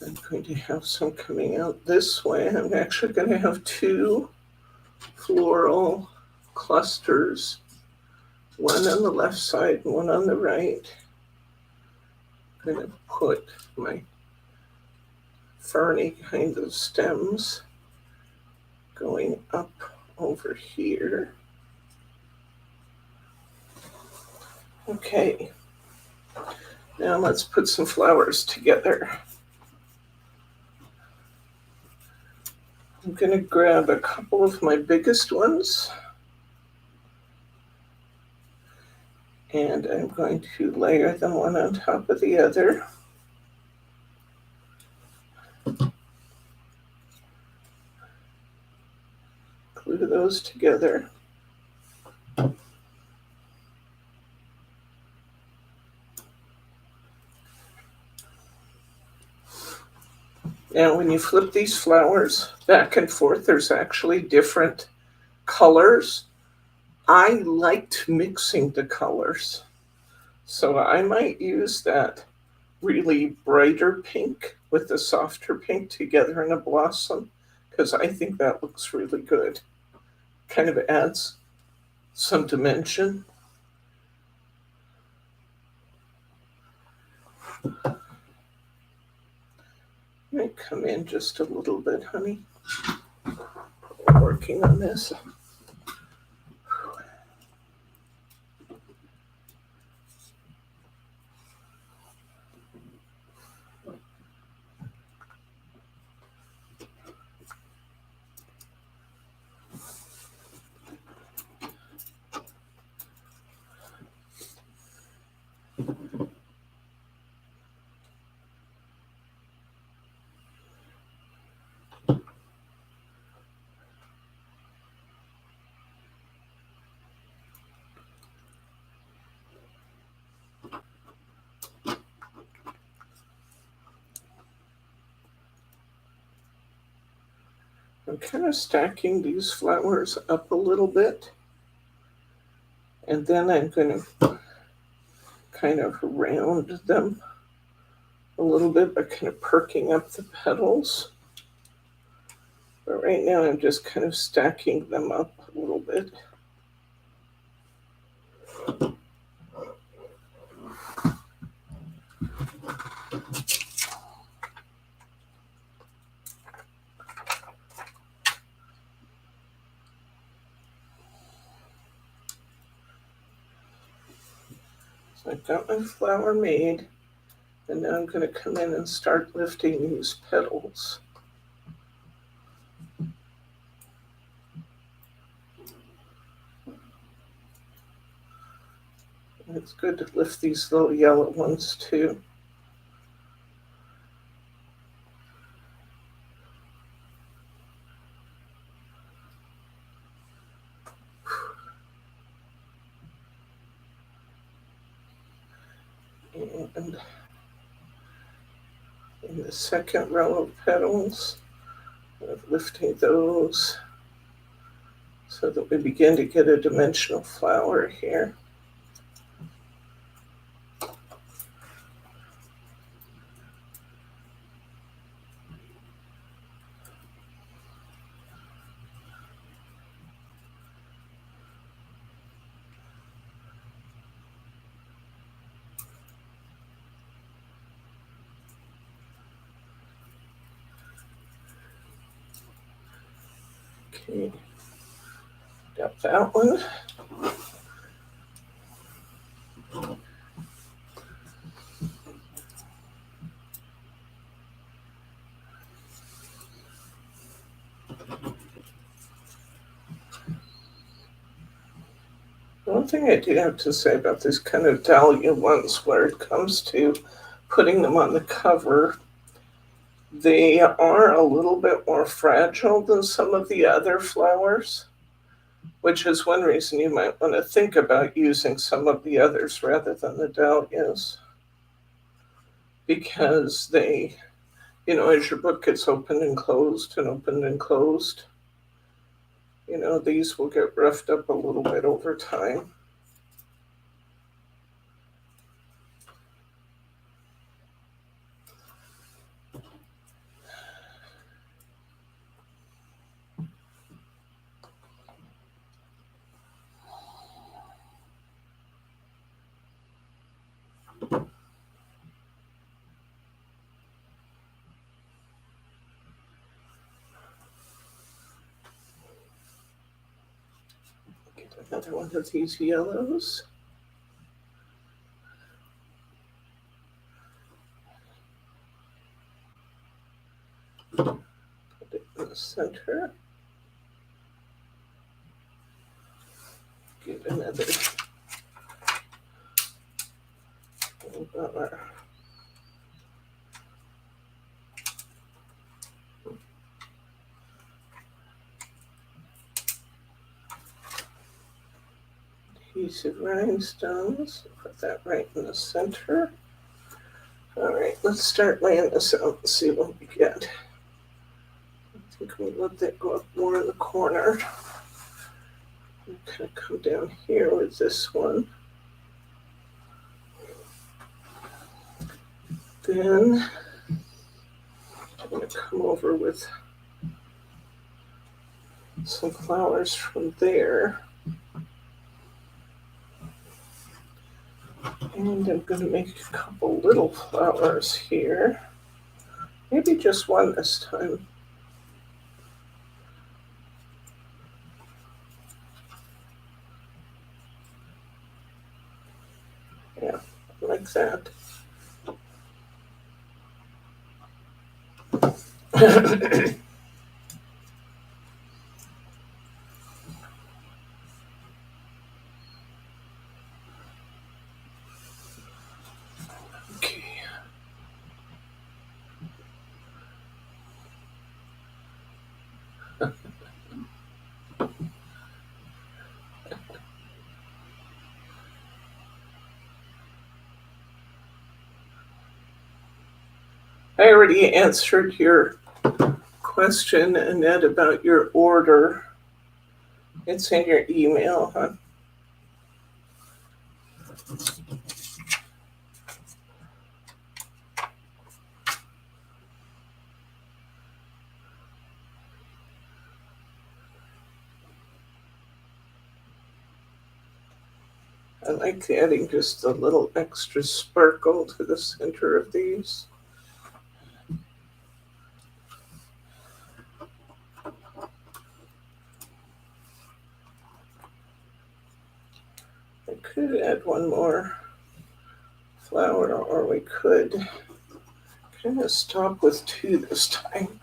S1: I'm going to have some coming out this way. I'm actually going to have two floral clusters, one on the left side and one on the right. I'm going to put my ferny kind of stems going up over here. Okay, now let's put some flowers together. I'm going to grab a couple of my biggest ones and I'm going to layer them one on top of the other. Glue those together. Now, when you flip these flowers back and forth, there's actually different colors. I liked mixing the colors, so I might use that really brighter pink with the softer pink together in a blossom, because I think that looks really good. Kind of adds some dimension. Might come in just a little bit, honey. We're working on this. I'm kind of stacking these flowers up a little bit, and then I'm going to kind of round them a little bit by kind of perking up the petals. But right now I'm just kind of stacking them up a little bit. So I've got my flower made, and now I'm going to come in and start lifting these petals. It's good to lift these little yellow ones too. And in the second row of petals, lifting those so that we begin to get a dimensional flower here. Okay, got that one. One thing I do have to say about these kind of dahlia ones, where it comes to putting them on the cover, they are a little bit more fragile than some of the other flowers, which is one reason you might want to think about using some of the others rather than the dahlias. Because they, as your book gets opened and closed and opened and closed, these will get roughed up a little bit over time. Get another one of these yellows. Put it in the center. Get another adhesive rhinestones. Put that right in the center. All right, let's start laying this out and see what we get. I think we'll let that go up more in the corner. I'm going to come down here with this one. Then I'm going to come over with some flowers from there. And I'm going to make a couple little flowers here. Maybe just one this time. Yeah, like that. Okay. I already answered your question, Annette, about your order. It's in your email, huh? I like adding just a little extra sparkle to the center of these. I could add one more flower, or we could kind of stop with two this time.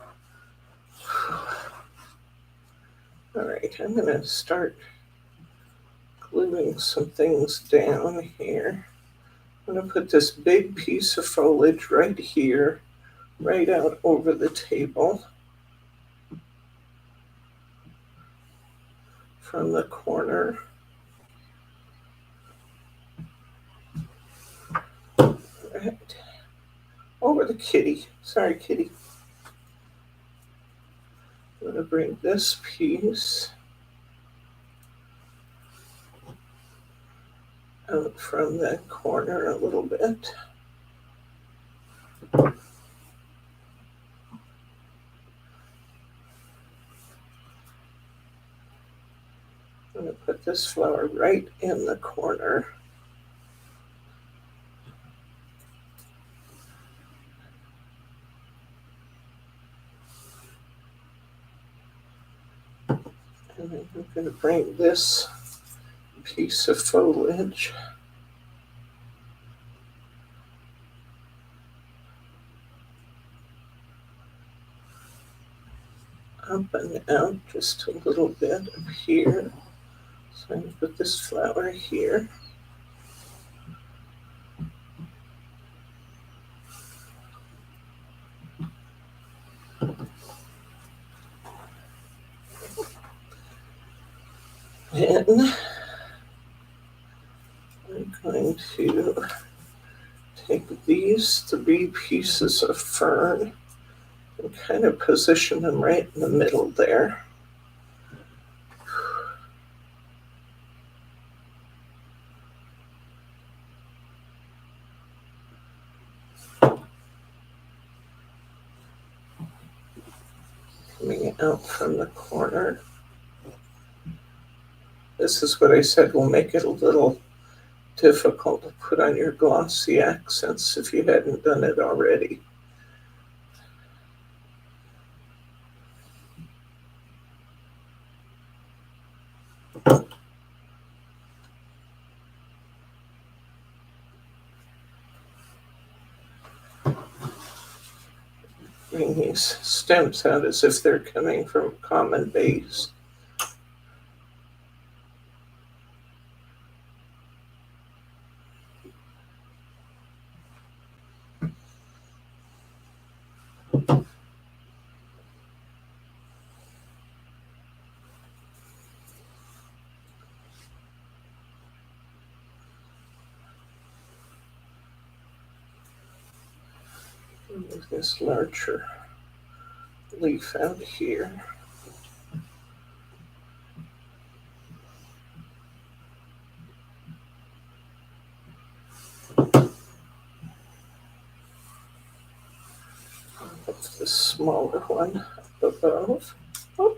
S1: All right, I'm going to start gluing some things down here. I'm going to put this big piece of foliage right here, right out over the table from the corner. or the kitty. Sorry, kitty. I'm going to bring this piece out from that corner a little bit. I'm going to put this flower right in the corner. And then I'm going to bring this piece of foliage up and out just a little bit up here. So I'm going to put this flower here. Then I'm going to take these 3 pieces of fern and kind of position them right in the middle there. Coming out from the corner. This is what I said will make it a little difficult to put on your glossy accents if you hadn't done it already. Bring these stems out as if they're coming from a common base. Move this larger leaf out here. Put the smaller one up above. Oh.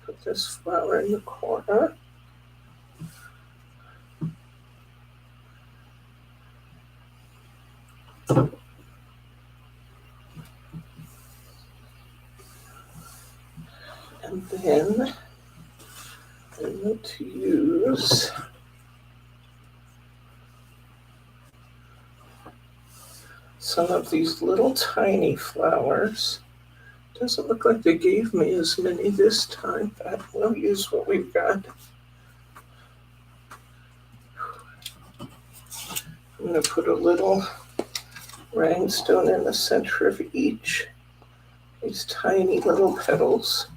S1: Put this flower in the corner. And then I'm going to use some of these little tiny flowers. Doesn't look like they gave me as many this time, but we'll use what we've got. I'm going to put a little rhinestone in the center of each. These tiny little petals.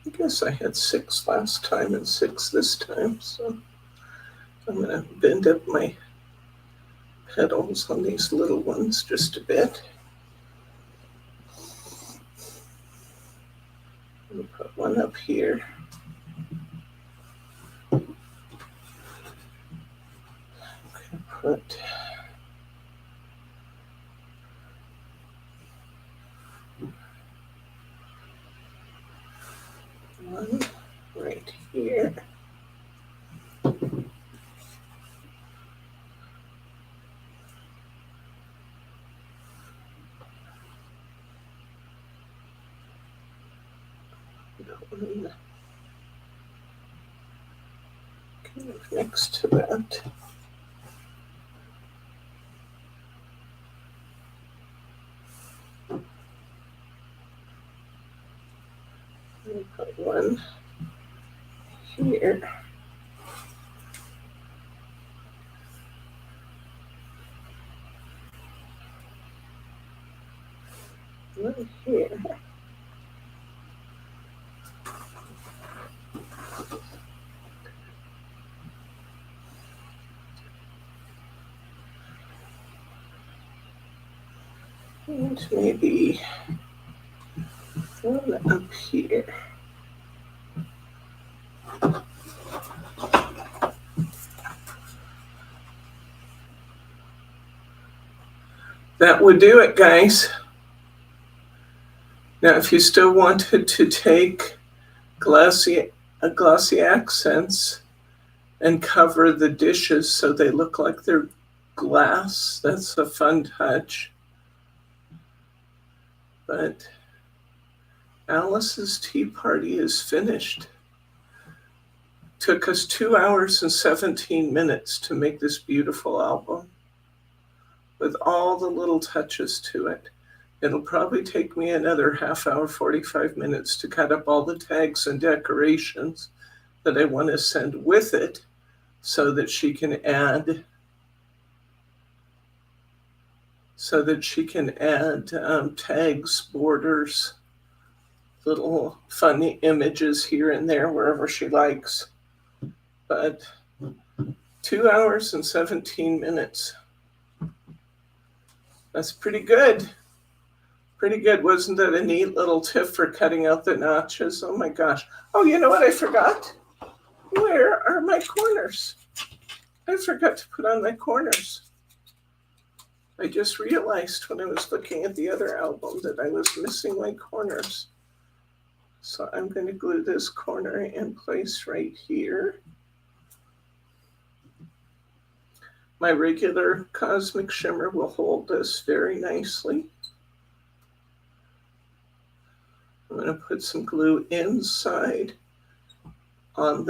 S1: I guess I had 6 last time and 6 this time, so I'm going to bend up my petals on these little ones just a bit. I'm going to put one up here. I'm going to put one kind of next to that. Put one here. One here. And maybe one up here. That would do it, guys. Now, if you still wanted to take glossy accents and cover the dishes so they look like they're glass, that's a fun touch. But Alice's tea party is finished. Took us 2 hours and 17 minutes to make this beautiful album with all the little touches to it. It'll probably take me another half hour, 45 minutes to cut up all the tags and decorations that I want to send with it so that she can add tags, borders, little funny images here and there wherever she likes. But 2 hours and 17 minutes. That's pretty good. Pretty good. Wasn't that a neat little tip for cutting out the notches? Oh my gosh. Oh, you know what I forgot? Where are my corners? I forgot to put on my corners. I just realized when I was looking at the other album that I was missing my corners. So I'm going to glue this corner in place right here. My regular Cosmic Shimmer will hold this very nicely. I'm going to put some glue inside on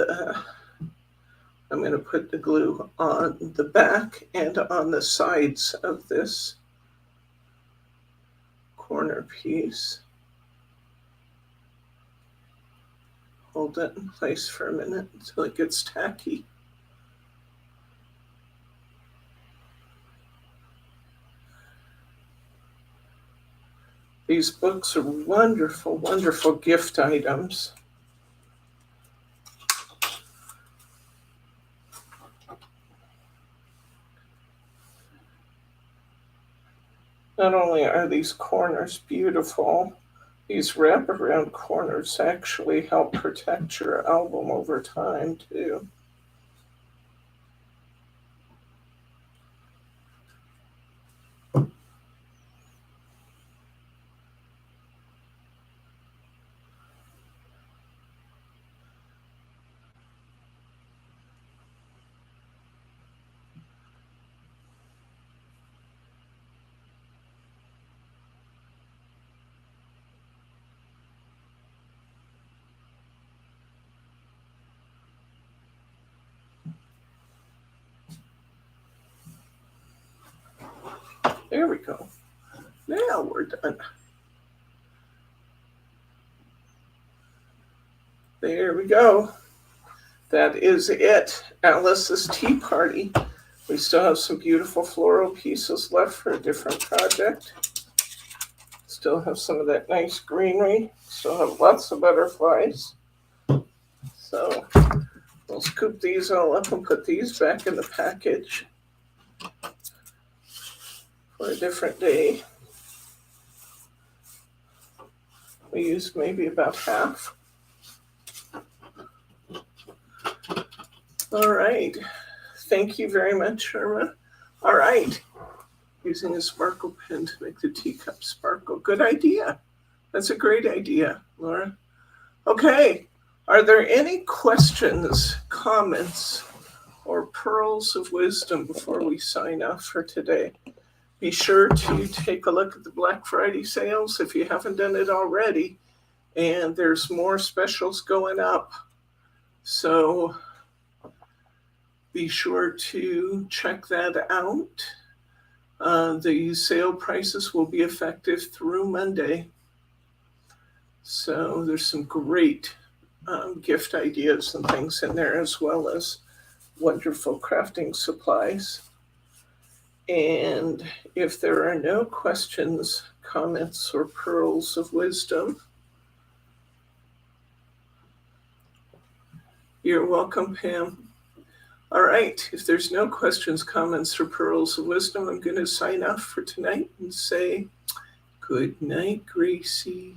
S1: I'm going to put the glue on the back and on the sides of this corner piece. Hold it in place for a minute until it gets tacky. These books are wonderful, wonderful gift items. Not only are these corners beautiful, these wraparound corners actually help protect your album over time too. There we go. Now we're done. There we go. That is it. Alice's Tea Party. We still have some beautiful floral pieces left for a different project. Still have some of that nice greenery. Still have lots of butterflies. So we'll scoop these all up and put these back in the package for a different day. We used maybe about half. All right. Thank you very much, Sherma. All right. Using a sparkle pen to make the teacup sparkle. Good idea. That's a great idea, Laura. Okay. Are there any questions, comments, or pearls of wisdom before we sign off for today? Be sure to take a look at the Black Friday sales if you haven't done it already. and there's more specials going up. So be sure to check that out. The sale prices will be effective through Monday. So there's some great gift ideas and things in there, as well as wonderful crafting supplies. And if there are no questions, comments, or pearls of wisdom, you're welcome, Pam. All right, if there's no questions, comments, or pearls of wisdom, I'm going to sign off for tonight and say good night, Gracie.